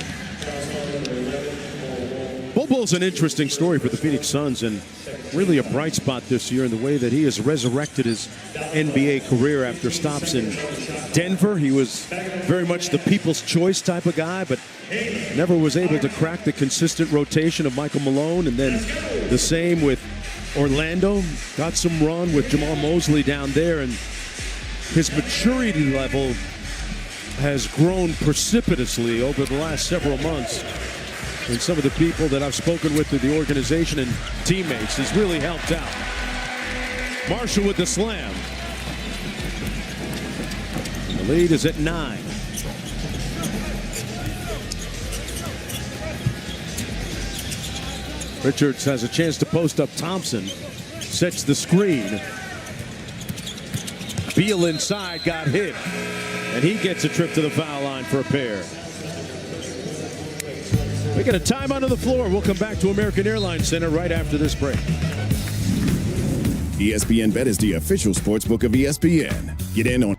Bol Bol's an interesting story for the Phoenix Suns and really a bright spot this year in the way that he has resurrected his NBA career after stops in Denver. He was very much the people's choice type of guy, but never was able to crack the consistent rotation of Michael Malone. And then the same with Orlando. Got some run with Jamal Mosley down there, and his maturity level has grown precipitously over the last several months. And some of the people that I've spoken with through the organization and teammates has really helped out. Marshall with the slam. The lead is at 9. Richards has a chance to post up Thompson. Sets the screen. Beal inside, got hit. And he gets a trip to the foul line for a pair. We get a timeout on the floor. We'll come back to American Airlines Center right after this break. ESPN Bet is the official sportsbook of ESPN. Get in on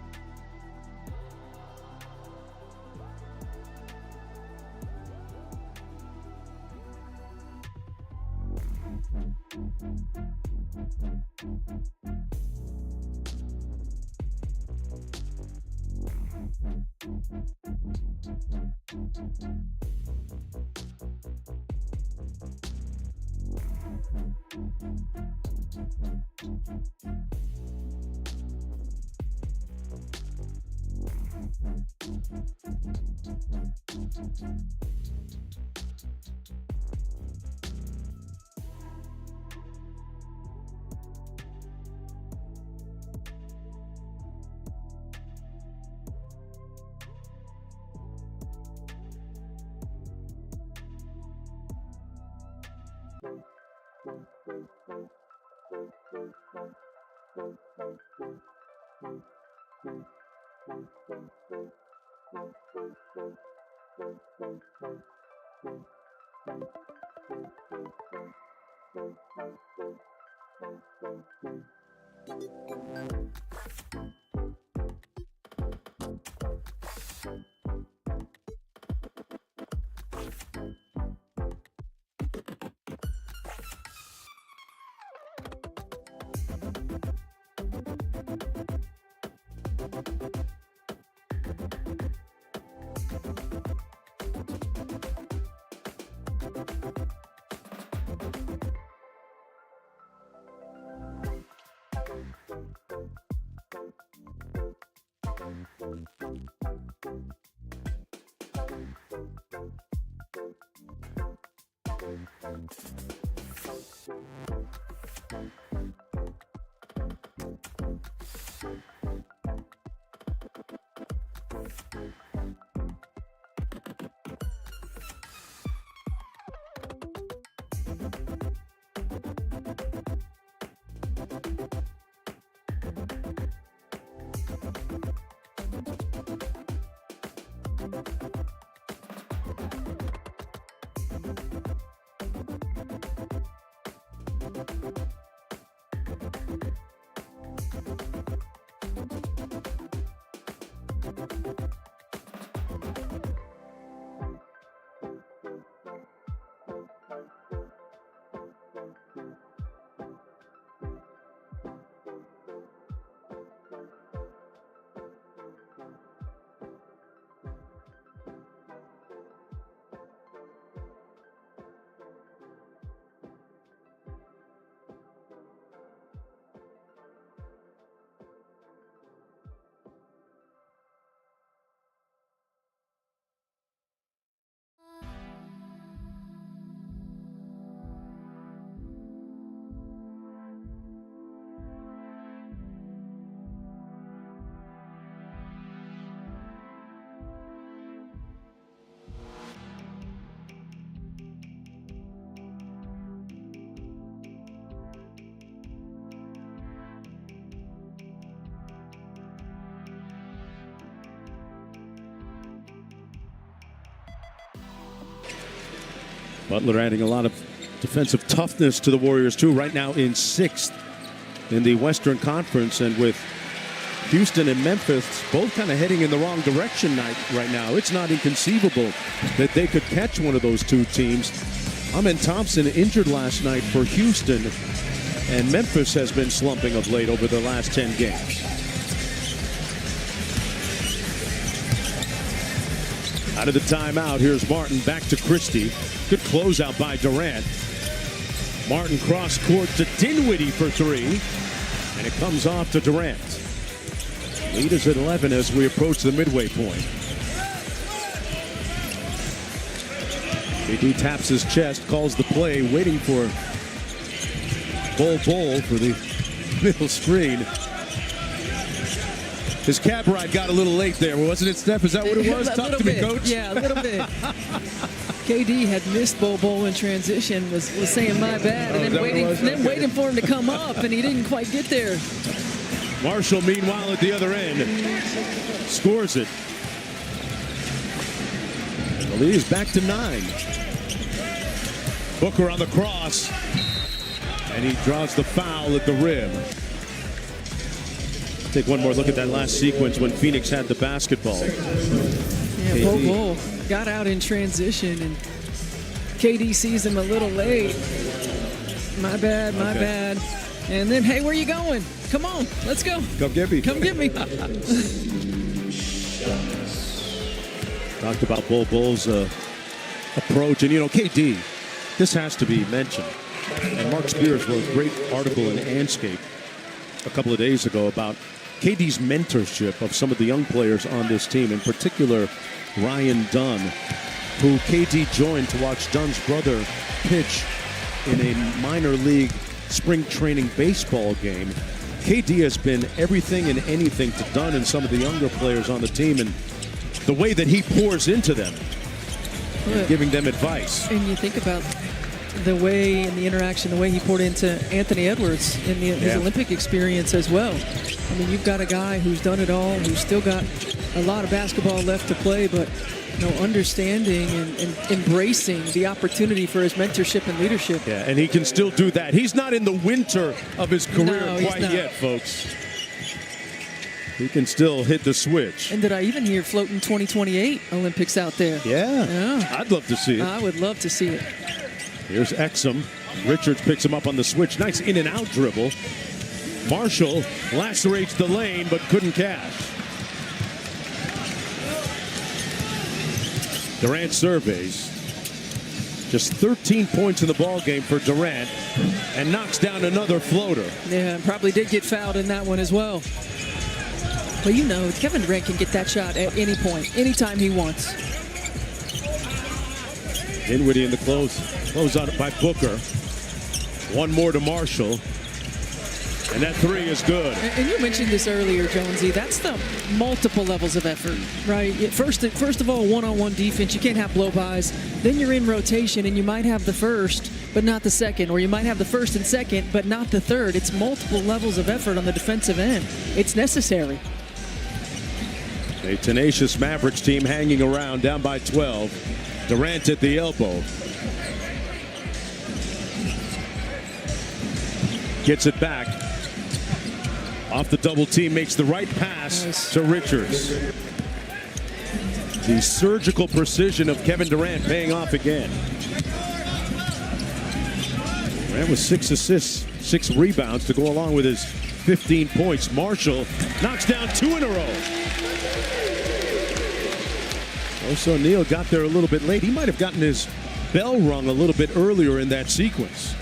Butler adding a lot of defensive toughness to the Warriors, too. Right now in 6th in the Western Conference, and with Houston and Memphis both kind of heading in the wrong direction right now. It's not inconceivable that they could catch one of those two teams. Amen Thompson injured last night for Houston, and Memphis has been slumping of late over the last 10 games. Out of the timeout, here's Martin back to Christie. Good closeout by Durant. Martin cross court to Dinwiddie for three, and it comes off to Durant. Lead is at 11 as we approach the midway point. KD taps his chest, calls the play, waiting for Bol for the middle screen. His cab ride got a little late there, wasn't it, Steph? Is that what it was? Talk to me, Coach. Yeah, a little bit. KD had missed Bol in transition, was saying my bad, and then waiting for him to come up, and he didn't quite get there. Marshall, meanwhile, at the other end, scores it. The lead is back to 9. Booker on the cross, and he draws the foul at the rim. Take one more look at that last sequence when Phoenix had the basketball. Yeah, Bol got out in transition, and KD sees him a little late. My bad. And then, hey, where you going? Come on, let's go. Come get me. Come get me. Talked about Bol's approach. And, KD, this has to be mentioned. And Mark Spears wrote a great article in Anscape a couple of days ago about KD's mentorship of some of the young players on this team, in particular Ryan Dunn, who KD joined to watch Dunn's brother pitch in a minor league spring training baseball game. KD has been everything and anything to Dunn and some of the younger players on the team, and the way that he pours into them, and giving them advice. And you think about the way and the interaction, the way he poured into Anthony Edwards in his Olympic experience as well. I mean, you've got a guy who's done it all, who's still got a lot of basketball left to play, but understanding and embracing the opportunity for his mentorship and leadership. Yeah, and he can still do that. He's not in the winter of his career quite yet, folks. He can still hit the switch. And did I even hear floating 2028 Olympics out there? Yeah. I'd love to see it. I would love to see it. Here's Exum. Richards picks him up on the switch. Nice in and out dribble. Marshall lacerates the lane but couldn't cash. Durant surveys. Just 13 points in the ball game for Durant, and knocks down another floater. Yeah, probably did get fouled in that one as well. But Kevin Durant can get that shot at any point, anytime he wants. Dinwiddie in the close out by Booker. One more to Marshall. And that three is good. And you mentioned this earlier, Jonesy. That's the multiple levels of effort, right? First of all, one-on-one defense. You can't have blow-bys. Then you're in rotation, and you might have the first, but not the second. Or you might have the first and second, but not the third. It's multiple levels of effort on the defensive end. It's necessary. A tenacious Mavericks team hanging around, down by 12. Durant at the elbow. Gets it back. Off the double team, makes the right pass to Richards. The surgical precision of Kevin Durant paying off again. Durant with 6 assists, 6 rebounds to go along with his 15 points. Marshall knocks down 2 in a row. Also, O'Neal got there a little bit late. He might have gotten his bell rung a little bit earlier in that sequence.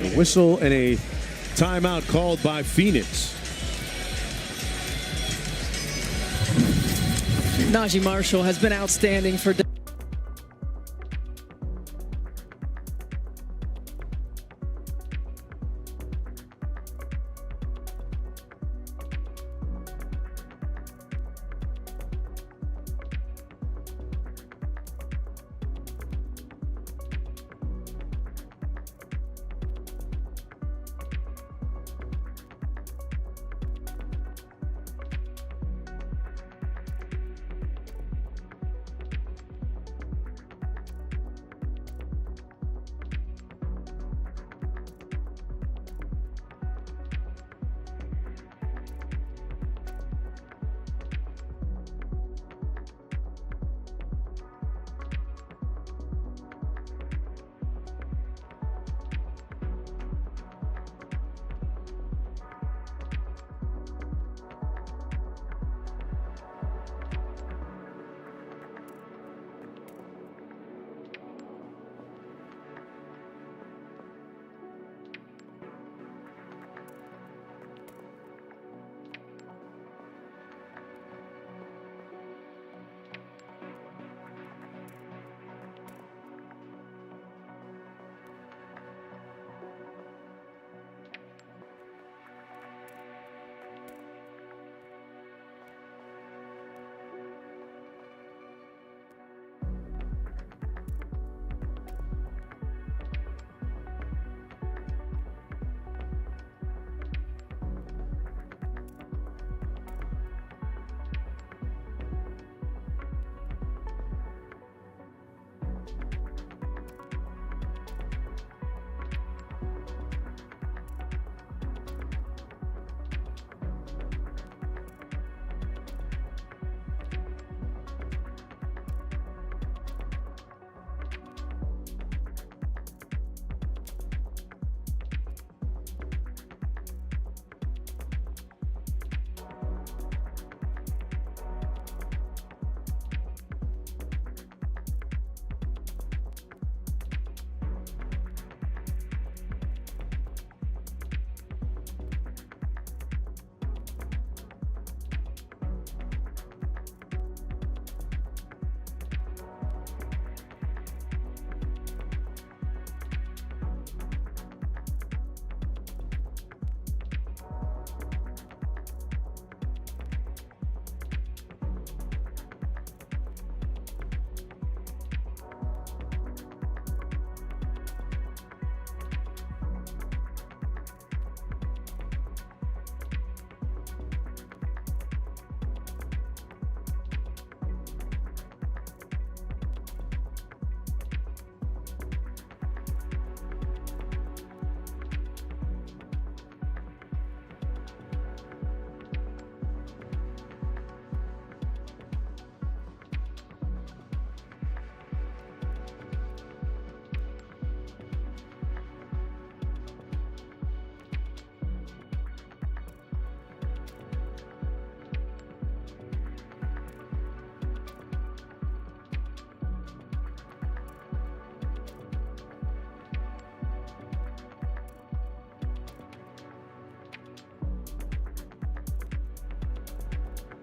A whistle and a timeout called by Phoenix. Najee Marshall has been outstanding for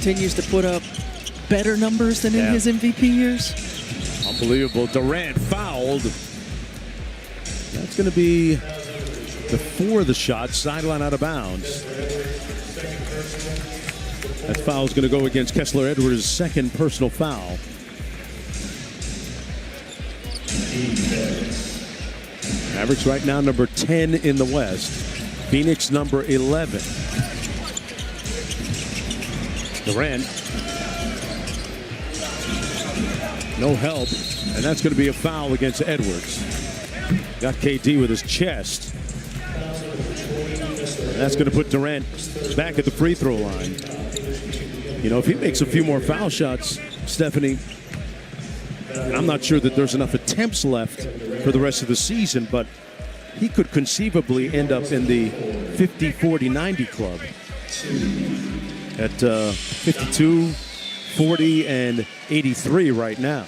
continues to put up better numbers than in his MVP years. Unbelievable. Durant fouled. That's going to be before the shot, sideline out of bounds. That foul is going to go against Kessler Edwards' second personal foul. Mavericks right now number 10 in the West. Phoenix number 11. Durant. No help, and that's going to be a foul against Edwards. Got KD with his chest. And that's going to put Durant back at the free throw line. You know, if he makes a few more foul shots, Stephanie, and I'm not sure that there's enough attempts left for the rest of the season, but he could conceivably end up in the 50, 40, 90 club at 52, 40, and 83 right now.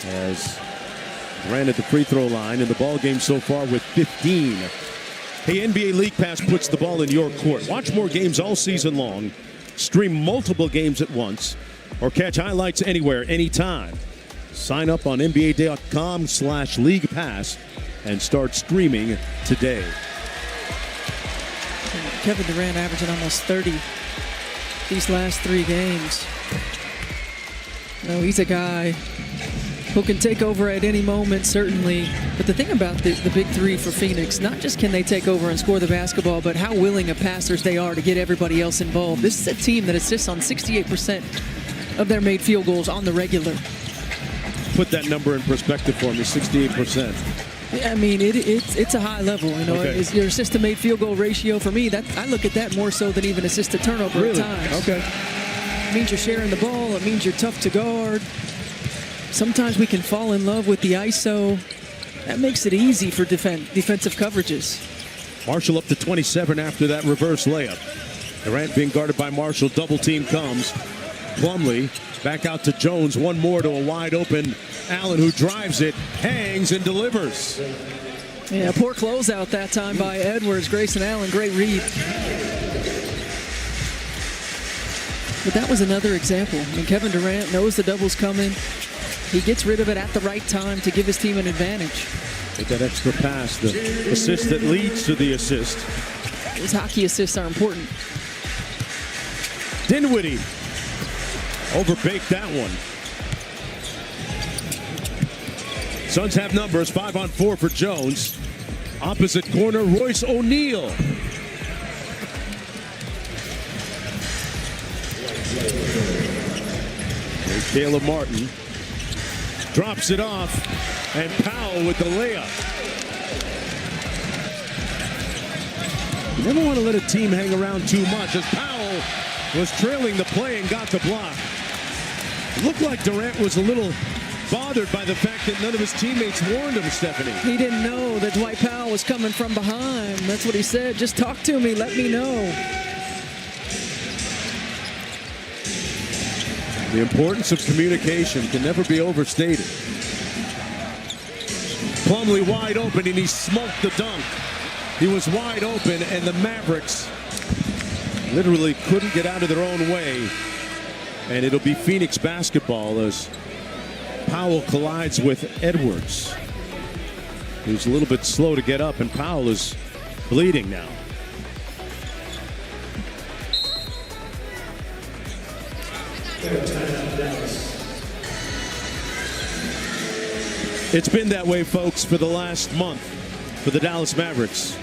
As Durant at the free throw line in the ball game so far with 15. Hey, NBA League Pass puts the ball in your court. Watch more games all season long. Stream multiple games at once, or catch highlights anywhere, anytime. Sign up on NBA.com/League Pass and start streaming today. Kevin Durant averaging almost 30 these last 3 games. You know, he's a guy who can take over at any moment, certainly. But the thing about the big three for Phoenix, not just can they take over and score the basketball, but how willing of passers they are to get everybody else involved. This is a team that assists on 68% of their made field goals on the regular. Put that number in perspective for me, 68%. I mean, it's a high level. You know, It's your assist to made field goal ratio for me. That I look at that more so than even assist to turnover at times. Okay. It means you're sharing the ball. It means you're tough to guard. Sometimes we can fall in love with the ISO. That makes it easy for defensive coverages. Marshall up to 27 after that reverse layup. Durant being guarded by Marshall. Double team comes. Plumlee back out to Jones. One more to a wide open Allen, who drives it, hangs, and delivers. Yeah, poor closeout that time by Edwards. Grayson Allen, great read. But that was another example. I mean, Kevin Durant knows the double's coming. He gets rid of it at the right time to give his team an advantage. Take that extra pass, the assist that leads to the assist. His hockey assists are important. Dinwiddie overbaked that one. Suns have numbers, 5-on-4 for Jones. Opposite corner, Royce O'Neal. Caleb Martin drops it off, and Powell with the layup. You never want to let a team hang around too much, as Powell was trailing the play and got the block. It looked like Durant was a little bothered by the fact that none of his teammates warned him, Stephanie. He didn't know that Dwight Powell was coming from behind. That's what he said. Just talk to me. Let me know. The importance of communication can never be overstated. Plumlee wide open, and he smoked the dunk. He was wide open, and the Mavericks literally couldn't get out of their own way. And it'll be Phoenix basketball as Powell collides with Edwards, who's a little bit slow to get up, and Powell is bleeding now. It's been that way, folks, for the last month for the Dallas Mavericks.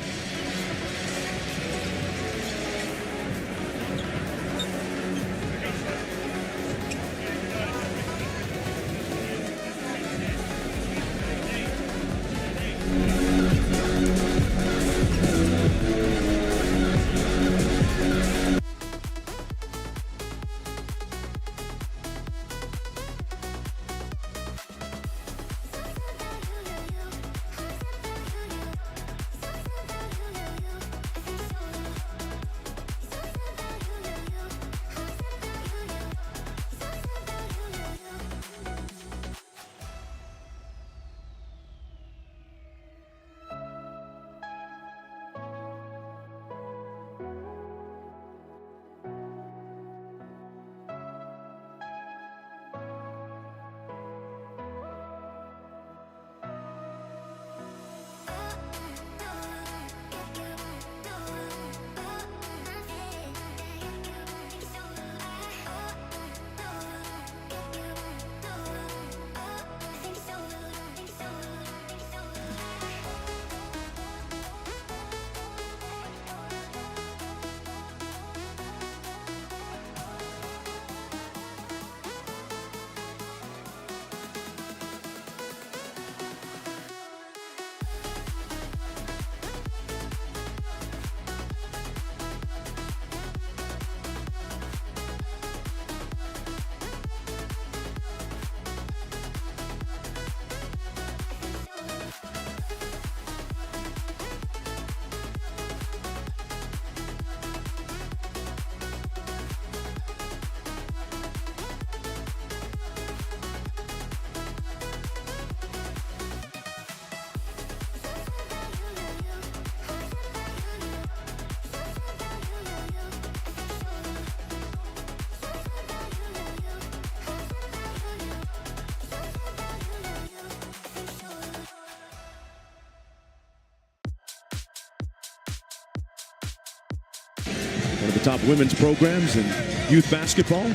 the top women's programs in youth basketball.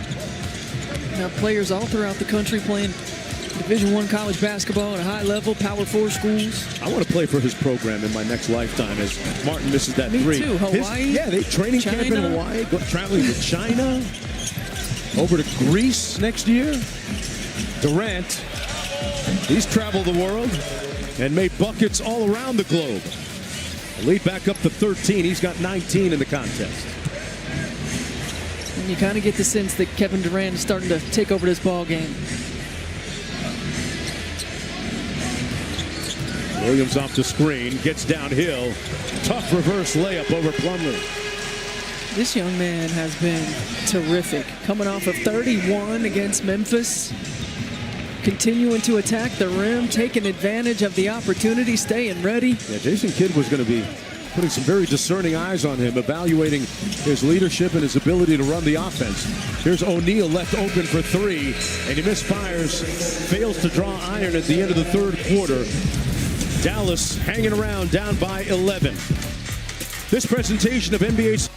Now players all throughout the country playing Division I college basketball at a high level, Power 4 schools. I want to play for his program in my next lifetime as Martin misses that Me three. too. Hawaii? They training camp in Hawaii, traveling to China, over to Greece next year. Durant, he's traveled the world and made buckets all around the globe. Lead back up to 13. He's got 19 in the contest. And you kind of get the sense that Kevin Durant is starting to take over this ball game. Williams off the screen, gets downhill. Tough reverse layup over Plumlee. This young man has been terrific. Coming off of 31 against Memphis. Continuing to attack the rim, taking advantage of the opportunity, staying ready. Yeah, Jason Kidd was going to be putting some very discerning eyes on him, evaluating his leadership and his ability to run the offense. Here's O'Neal left open for three, and he misfires, fails to draw iron at the end of the third quarter. Dallas hanging around, down by 11. This presentation of NBA...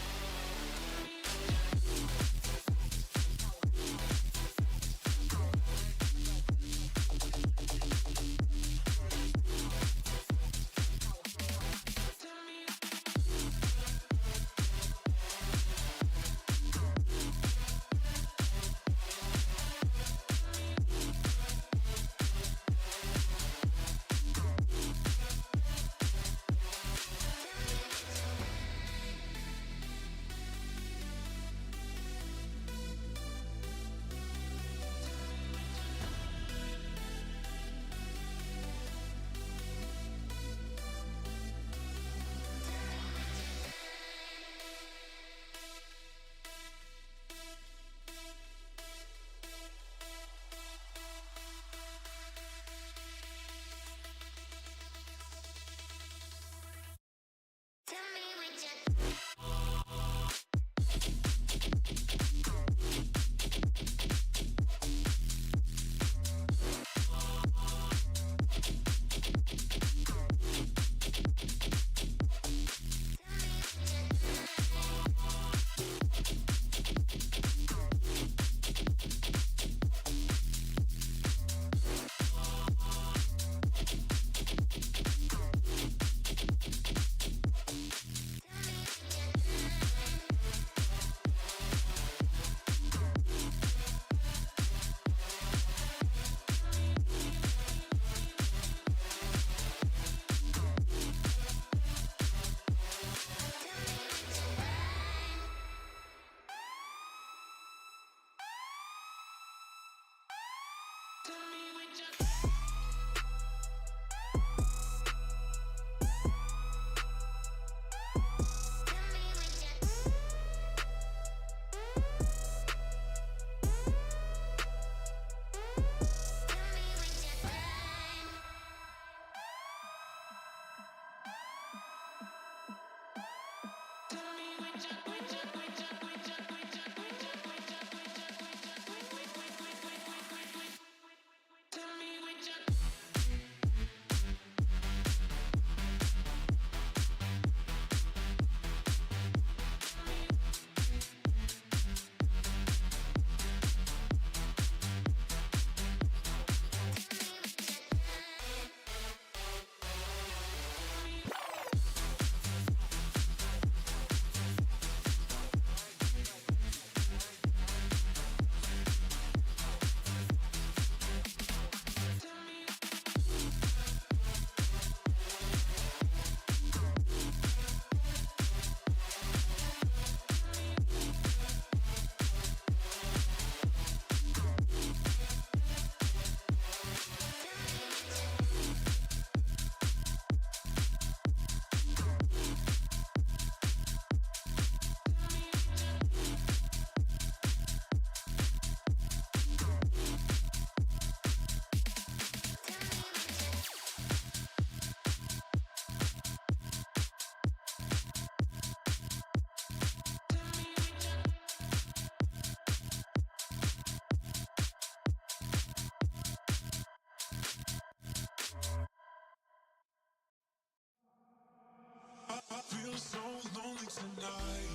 feel so lonely tonight.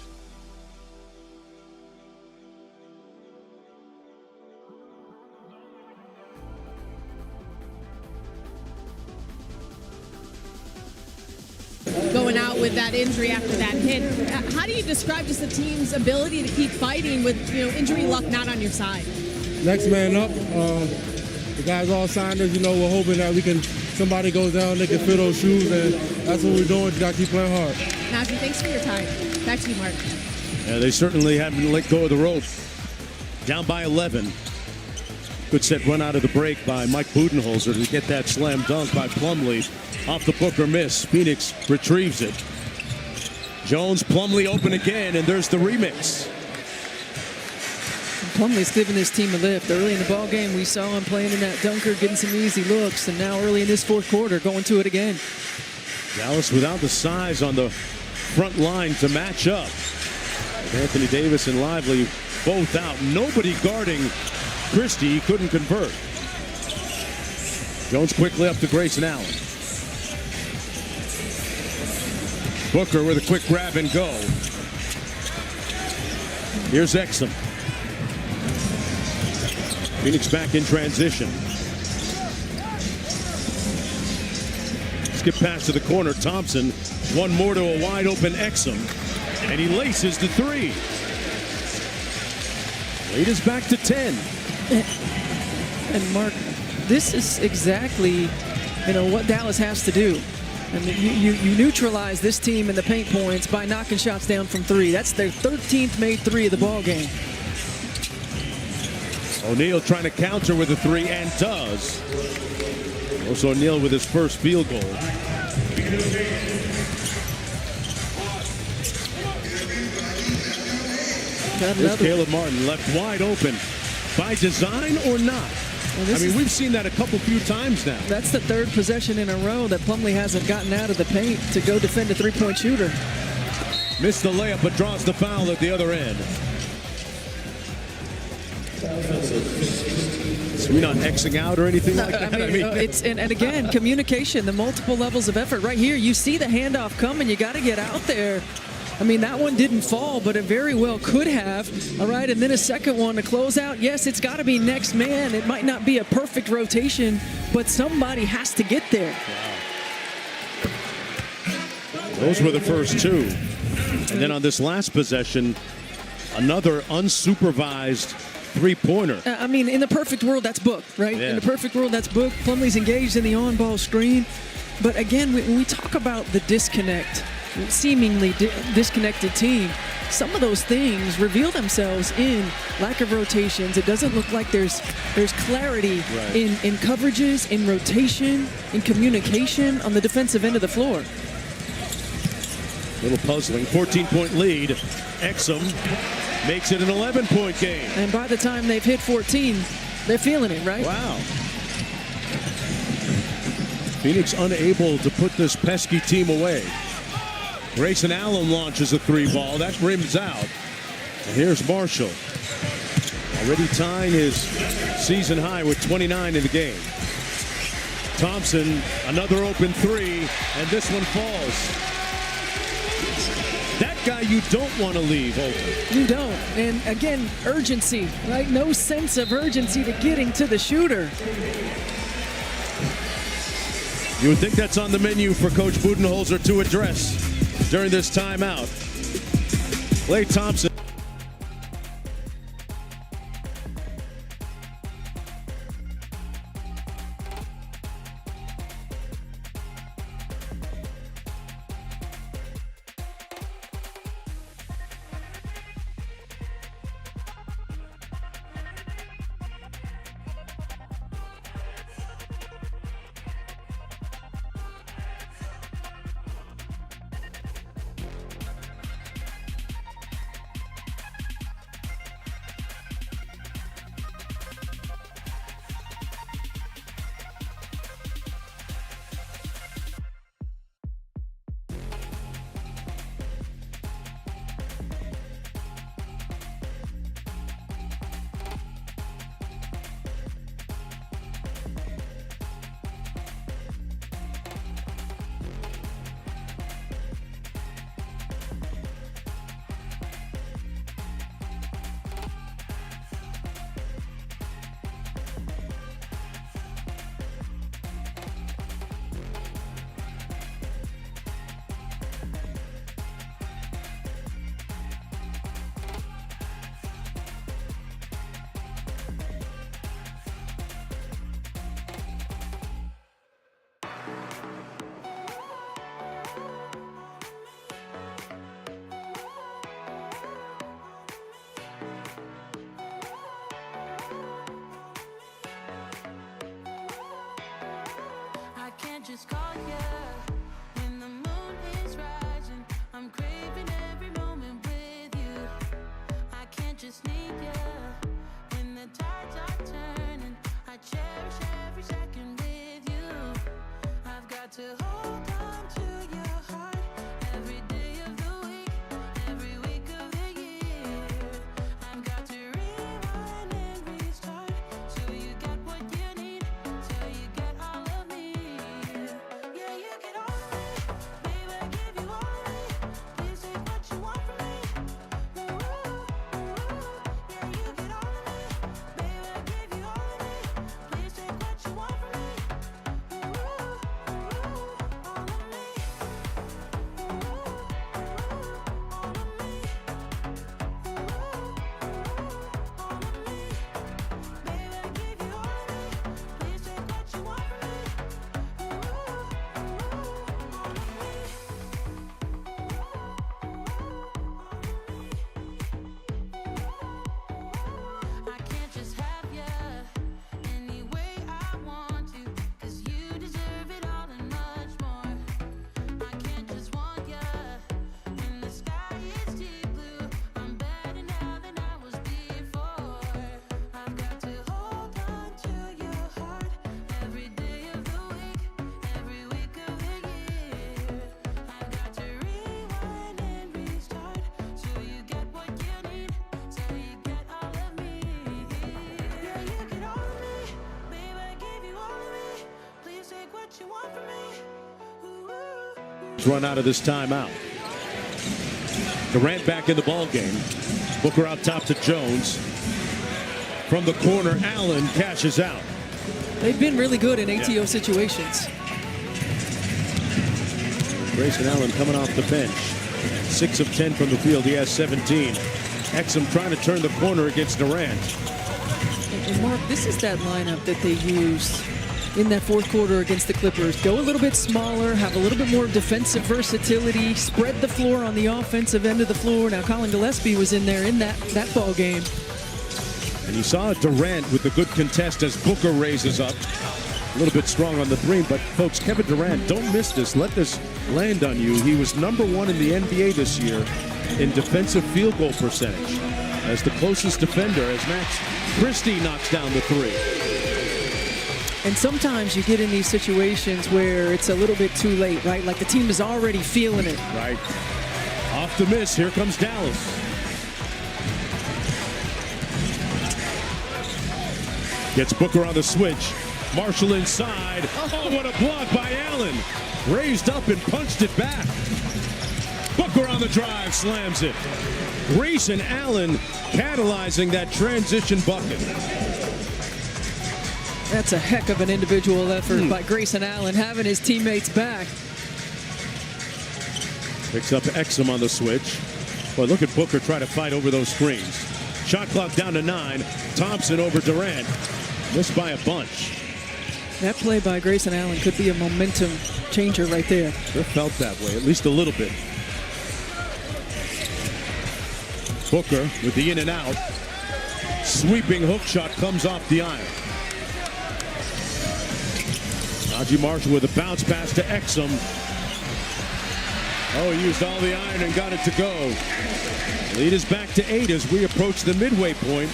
with that injury after that hit. How do you describe just the team's ability to keep fighting with injury luck not on your side? Next man up. The guys all signed us. We're hoping that somebody goes down, they can fill those shoes, and that's what we're doing. You got to keep playing hard. Najee, thanks for your time. Back to you, Mark. Yeah, they certainly haven't let go of the rope. Down by 11. Good set run out of the break by Mike Budenholzer to get that slam dunk by Plumlee. Off the Booker miss. Phoenix retrieves it. Jones, Plumlee open again, and there's the remix. Plumlee's giving his team a lift. Early in the ball game, we saw him playing in that dunker, getting some easy looks, and now early in this fourth quarter, going to it again. Dallas without the size on the front line to match up. Anthony Davis and Lively both out. Nobody guarding Christie. He couldn't convert. Jones quickly up to Grayson Allen. Booker with a quick grab and go. Here's Exum. Phoenix back in transition. Skip pass to the corner. Thompson. One more to a wide open Exum. And he laces the three. Lead is back to 10. And Mark, this is exactly what Dallas has to do. I mean, you neutralize this team in the paint points by knocking shots down from three. That's their 13th made three of the ball game. O'Neal trying to counter with a three and does. Also O'Neal with his first field goal. There's Caleb Martin left wide open. By design or not? Well, we've seen that a few times now. That's the third possession in a row that Plumlee hasn't gotten out of the paint to go defend a three-point shooter. Missed the layup, but draws the foul at the other end. So we're not Xing out or anything like that? And again, communication, the multiple levels of effort. Right here, you see the handoff coming. You got to get out there. That one didn't fall, but it very well could have. All right, and then a second one to close out. Yes, it's got to be next man. It might not be a perfect rotation, but somebody has to get there. Wow. Those were the first two. And then on this last possession, another unsupervised three-pointer. In the perfect world, that's booked, right? Yeah. In the perfect world, that's booked. Plumlee's engaged in the on-ball screen. But again, when we talk about the disconnect, seemingly disconnected team, some of those things reveal themselves in lack of rotations. It doesn't look like there's clarity in coverages, in rotation, in communication on the defensive end of the floor. Little puzzling. 14-point lead. Exum makes it an 11-point game. And by the time they've hit 14, they're feeling it, right? Wow. Phoenix unable to put this pesky team away. Grayson Allen launches a three ball. That rims out. And here's Marshall. Already tying his season high with 29 in the game. Thompson, another open three, and this one falls. That guy you don't want to leave open. You don't. And again, urgency, right? No sense of urgency to getting to the shooter. You would think that's on the menu for Coach Budenholzer to address during this timeout. Klay Thompson. run out of this timeout. Durant back in the ball game. Booker out top to Jones. From the corner, Allen cashes out. They've been really good in ATO situations. Grayson Allen coming off the bench. 6 of 10 from the field. He has 17. Exum trying to turn the corner against Durant. And Mark, this is that lineup that they used in that fourth quarter against the Clippers. Go a little bit smaller, have a little bit more defensive versatility, spread the floor on the offensive end of the floor. Now Colin Gillespie was in there in that ball game. And you saw Durant with the good contest as Booker raises up. A little bit strong on the three, but folks, Kevin Durant, don't miss this. Let this land on you. He was #1 in the NBA this year in defensive field goal percentage as the closest defender as Max Christie knocks down the three. And sometimes you get in these situations where it's a little bit too late, right? Like the team is already feeling it. Right. Off the miss. Here comes Dallas. Gets Booker on the switch. Marshall inside. Oh, what a block by Allen. Raised up and punched it back. Booker on the drive, slams it. Grayson Allen catalyzing that transition bucket. That's a heck of an individual effort by Grayson Allen, having his teammates back. Picks up Exum on the switch. Boy, look at Booker try to fight over those screens. Shot clock down to 9. Thompson over Durant. Missed by a bunch. That play by Grayson Allen could be a momentum changer right there. It felt that way, at least a little bit. Booker with the in and out. Sweeping hook shot comes off the iron. Najee Marshall with a bounce pass to Exum. Oh, he used all the iron and got it to go. Lead is back to 8 as we approach the midway point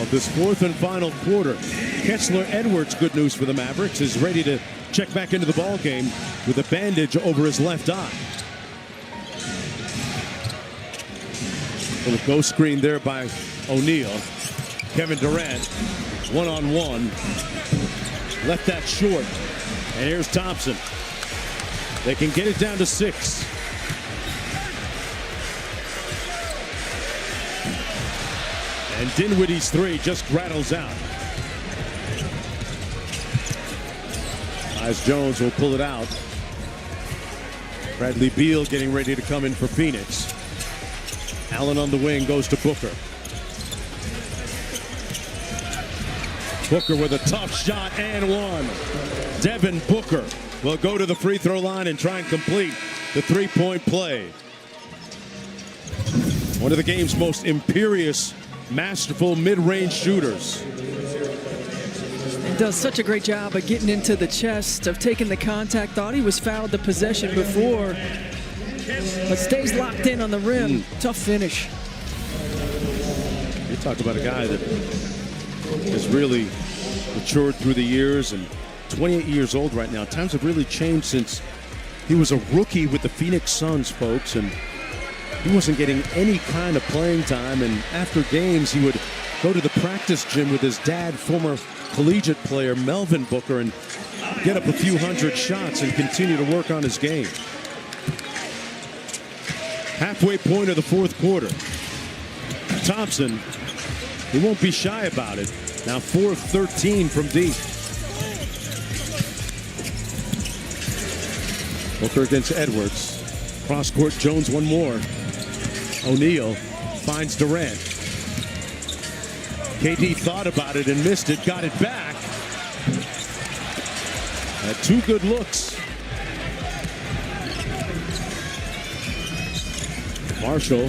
of this fourth and final quarter. Kessler Edwards, good news for the Mavericks, is ready to check back into the ball game with a bandage over his left eye. Little ghost screen there by O'Neal. Kevin Durant, one-on-one. Left that short. And here's Thompson. They can get it down to 6. And Dinwiddie's 3 just rattles out. As Jones will pull it out. Bradley Beal getting ready to come in for Phoenix. Allen on the wing goes to Booker. Booker with a tough shot and one. Devin Booker will go to the free throw line and try and complete the three-point play. One of the game's most imperious, masterful mid-range shooters. And does such a great job of getting into the chest, of taking the contact. Thought he was fouled the possession before, but stays locked in on the rim. Tough finish. You talk about a guy that has really matured through the years, and 28 years old right now. Times have really changed since he was a rookie with the Phoenix Suns, folks, and he wasn't getting any kind of playing time. And after games, he would go to the practice gym with his dad, former collegiate player Melvin Booker, and get up a few hundred shots and continue to work on his game. Halfway point of the fourth quarter. Thompson, he won't be shy about it. Now 4 of 13 from deep. Booker against Edwards. Cross court, Jones one more. O'Neal finds Durant. KD thought about it and missed it, got it back. Had 2 good looks. Marshall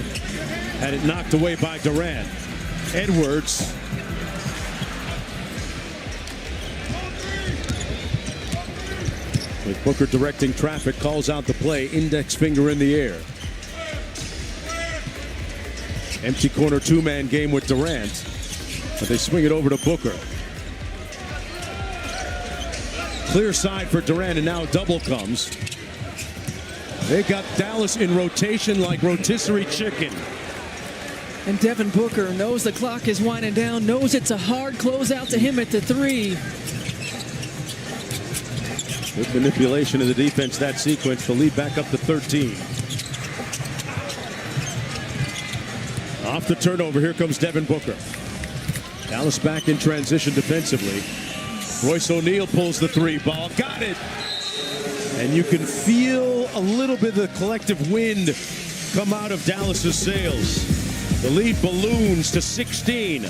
had it knocked away by Durant. Edwards. With Booker directing traffic, calls out the play, index finger in the air. Empty corner 2-man game with Durant, but they swing it over to Booker. Clear side for Durant, and now double comes. They got Dallas in rotation like rotisserie chicken. And Devin Booker knows the clock is winding down, knows it's a hard closeout to him at the 3. Good manipulation of the defense, that sequence. The lead back up to 13. Off the turnover, here comes Devin Booker. Dallas back in transition defensively. Royce O'Neal pulls the three ball. Got it! And you can feel a little bit of the collective wind come out of Dallas's sails. The lead balloons to 16.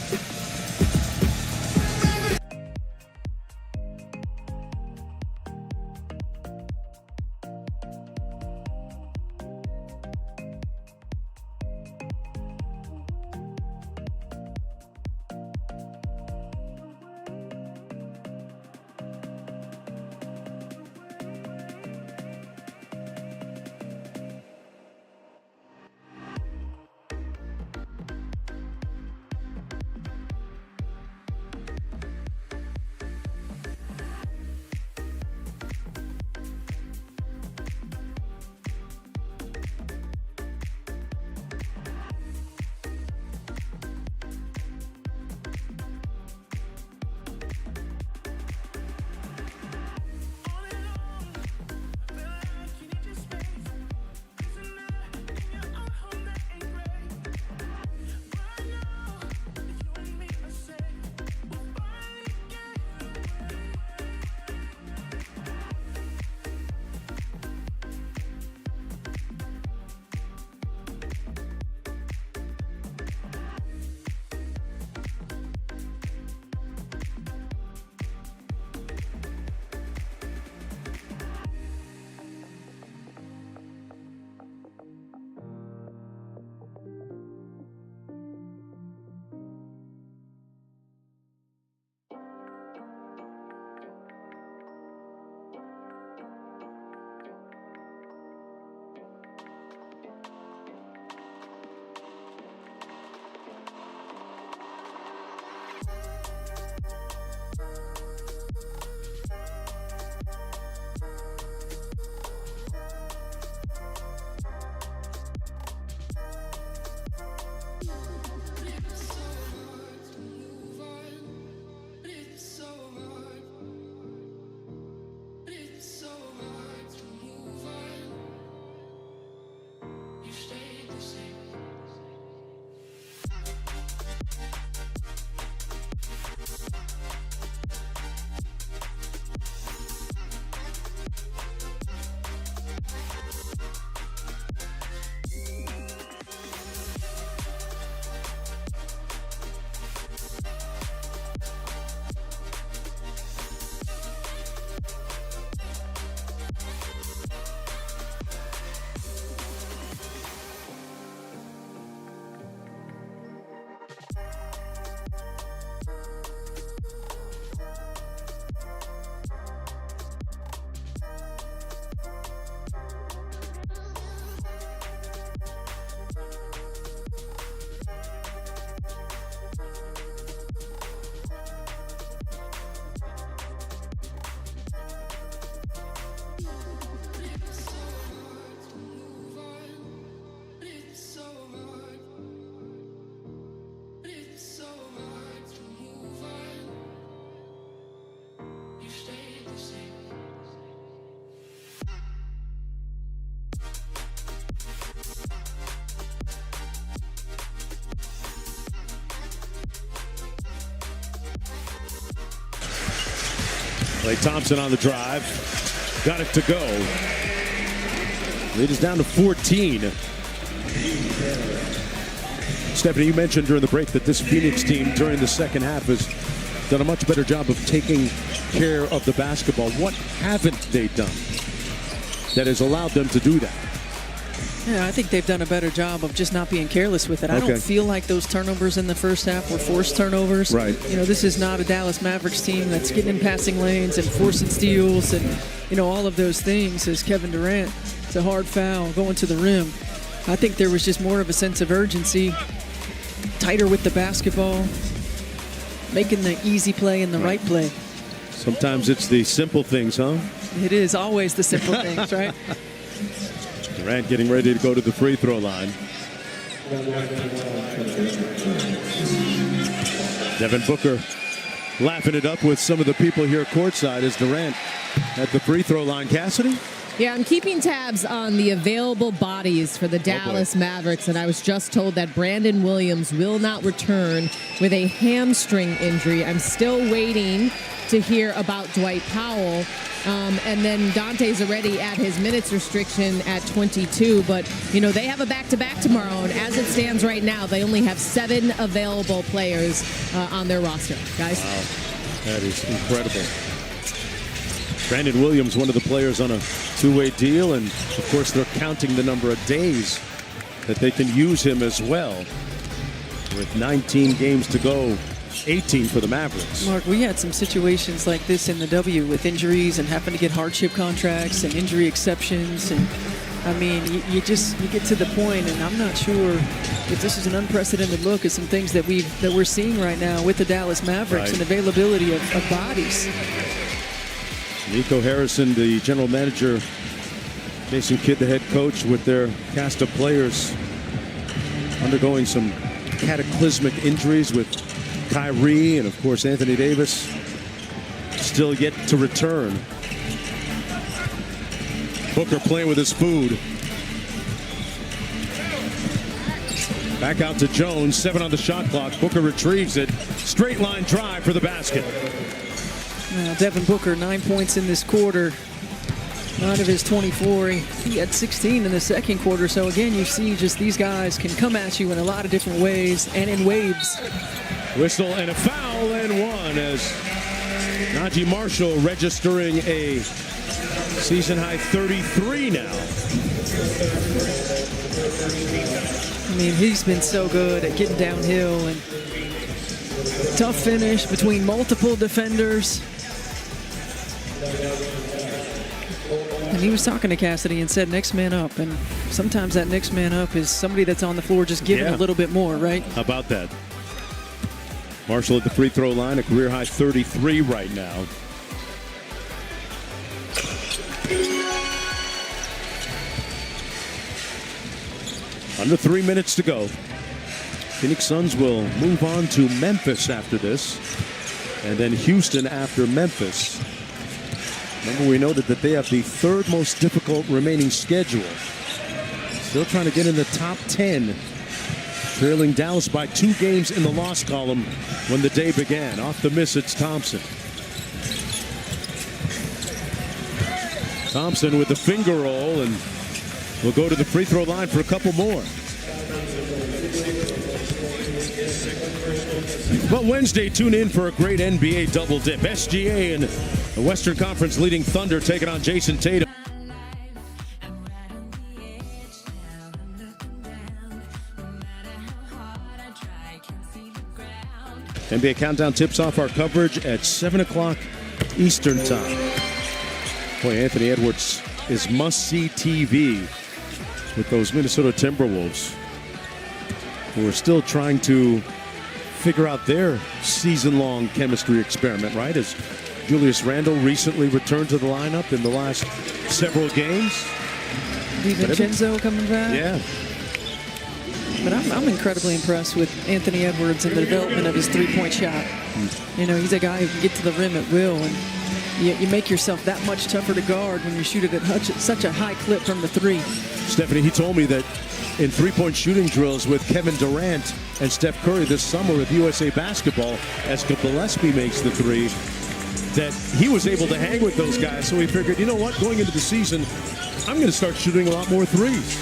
Klay Thompson on the drive. Got it to go. Lead is down to 14. Stephanie, you mentioned during the break that this Phoenix team during the second half has done a much better job of taking care of the basketball. What haven't they done that has allowed them to do that? Yeah, I think they've done a better job of just not being careless with it. I don't feel like those turnovers in the first half were forced turnovers. Right. You know, this is not a Dallas Mavericks team that's getting in passing lanes and forcing steals and, you know, all of those things as Kevin Durant. It's a hard foul going to the rim. I think there was just more of a sense of urgency, tighter with the basketball, making the easy play and the right play. Sometimes it's the simple things, huh? It is always the simple things, right? Durant getting ready to go to the free throw line. Devin Booker laughing it up with some of the people here courtside as Durant at the free throw line. Cassidy? Yeah, I'm keeping tabs on the available bodies for the Dallas Mavericks, and I was just told that Brandon Williams will not return with a hamstring injury. I'm still waiting to hear about Dwight Powell. And then Dante's already at his minutes restriction at 22. But, you know, they have a back-to-back tomorrow. And as it stands right now, they only have 7 available players on their roster. Guys? Wow. That is incredible. Brandon Williams, one of the players on a two-way deal. And, of course, they're counting the number of days that they can use him as well. With 19 games to go. 18 for the Mavericks. Mark, we had some situations like this in the W with injuries and having to get hardship contracts and injury exceptions. And I mean, you get to the point, and I'm not sure if this is an unprecedented look at some things that we're seeing right now with the Dallas Mavericks and availability of bodies. Nico Harrison, the general manager, Jason Kidd, the head coach, with their cast of players undergoing some cataclysmic injuries with Kyrie and, of course, Anthony Davis still yet to return. Booker playing with his food. Back out to Jones, 7 on the shot clock. Booker retrieves it. Straight line drive for the basket. Devin Booker, 9 points in this quarter. 9 of his 24. He had 16 in the second quarter. So, again, you see just these guys can come at you in a lot of different ways and in waves. Whistle and a foul and one as Najee Marshall registering a season-high 33 now. I mean, he's been so good at getting downhill and tough finish between multiple defenders. And he was talking to Cassidy and said next man up. And sometimes that next man up is somebody that's on the floor just giving a little bit more, right? How about that? Marshall at the free throw line, a career-high 33 right now. Under 3 minutes to go. Phoenix Suns will move on to Memphis after this, and then Houston after Memphis. Remember, we noted that they have the 3rd most difficult remaining schedule. Still trying to get in the top 10. Trailing Dallas by 2 games in the loss column when the day began. Off the miss, it's Thompson. Thompson with the finger roll, and will go to the free throw line for a couple more. But Wednesday, tune in for a great NBA double dip. SGA and the Western Conference leading Thunder taking on Jason Tatum. NBA Countdown tips off our coverage at 7 o'clock Eastern Time. Boy, Anthony Edwards is must-see TV with those Minnesota Timberwolves, who are still trying to figure out their season-long chemistry experiment, right? As Julius Randle recently returned to the lineup in the last several games. DiVincenzo coming back. Yeah. But I'm incredibly impressed with Anthony Edwards and the development of his three-point shot. You know, he's a guy who can get to the rim at will, and you make yourself that much tougher to guard when you shoot it at such a high clip from the three. Stephanie, he told me that in three-point shooting drills with Kevin Durant and Steph Curry this summer with USA Basketball, as Gillespie makes the three, that he was able to hang with those guys. So he figured, you know what, going into the season, I'm going to start shooting a lot more threes.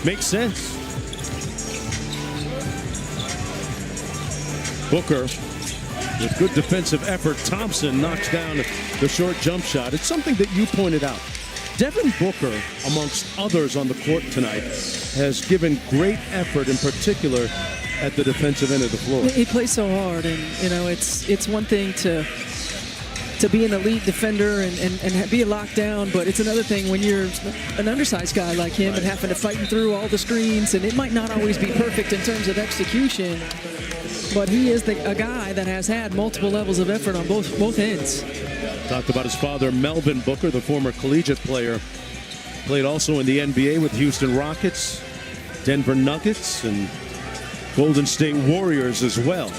Makes sense. Booker with good defensive effort. Thompson knocks down the short jump shot. It's something that you pointed out. Devin Booker, amongst others on the court tonight, has given great effort, in particular at the defensive end of the floor. He plays so hard, and you know it's one thing to be an elite defender and be a lockdown, but it's another thing when you're an undersized guy like him and having to fight through all the screens, and it might not always be perfect in terms of execution, but he is a guy that has had multiple levels of effort on both ends. Talked about his father, Melvin Booker, the former collegiate player. Played also in the NBA with Houston Rockets, Denver Nuggets, and Golden State Warriors as well.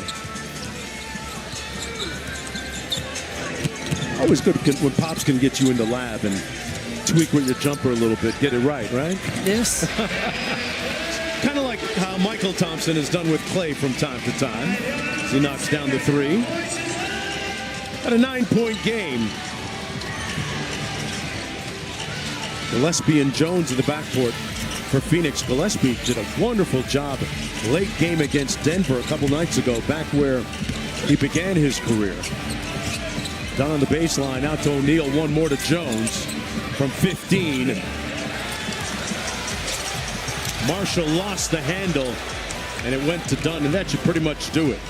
Always good when Pops can get you in the lab and tweak with your jumper a little bit, get it right? Yes. Kind of like how Michael Thompson has done with Clay from time to time as he knocks down the three. At a 9-point game. Gillespie and Jones in the backcourt for Phoenix. Gillespie did a wonderful job late game against Denver a couple nights ago, back where he began his career. Down on the baseline, out to O'Neal, one more to Jones from 15. Marshall lost the handle, and it went to Dunn, and that should pretty much do it.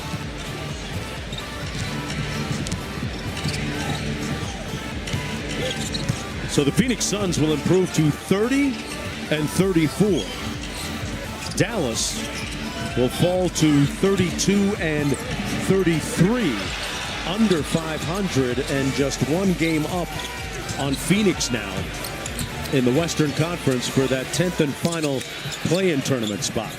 So the Phoenix Suns will improve to 30-34. Dallas will fall to 32-33, under 500, and just one game up on Phoenix now in the Western Conference for that 10th and final play-in tournament spot.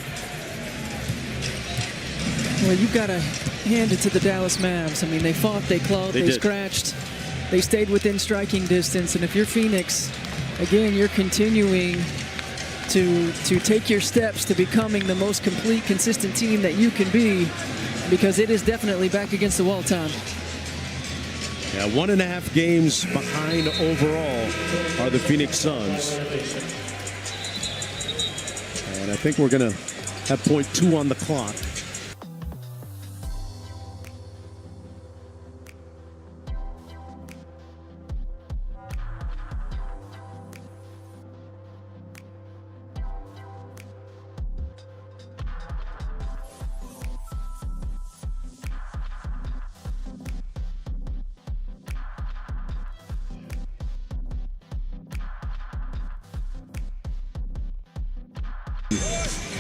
Well, you've got to hand it to the Dallas Mavs. I mean, they fought, they clawed, they scratched. They stayed within striking distance, and if you're Phoenix, again, you're continuing to take your steps to becoming the most complete, consistent team that you can be, because it is definitely back against the wall time. Yeah, 1.5 games behind overall are the Phoenix Suns. And I think we're going to have .2 on the clock.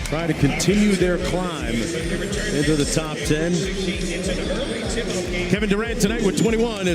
Try to continue their climb into the top 10. Kevin Durant tonight with 21 is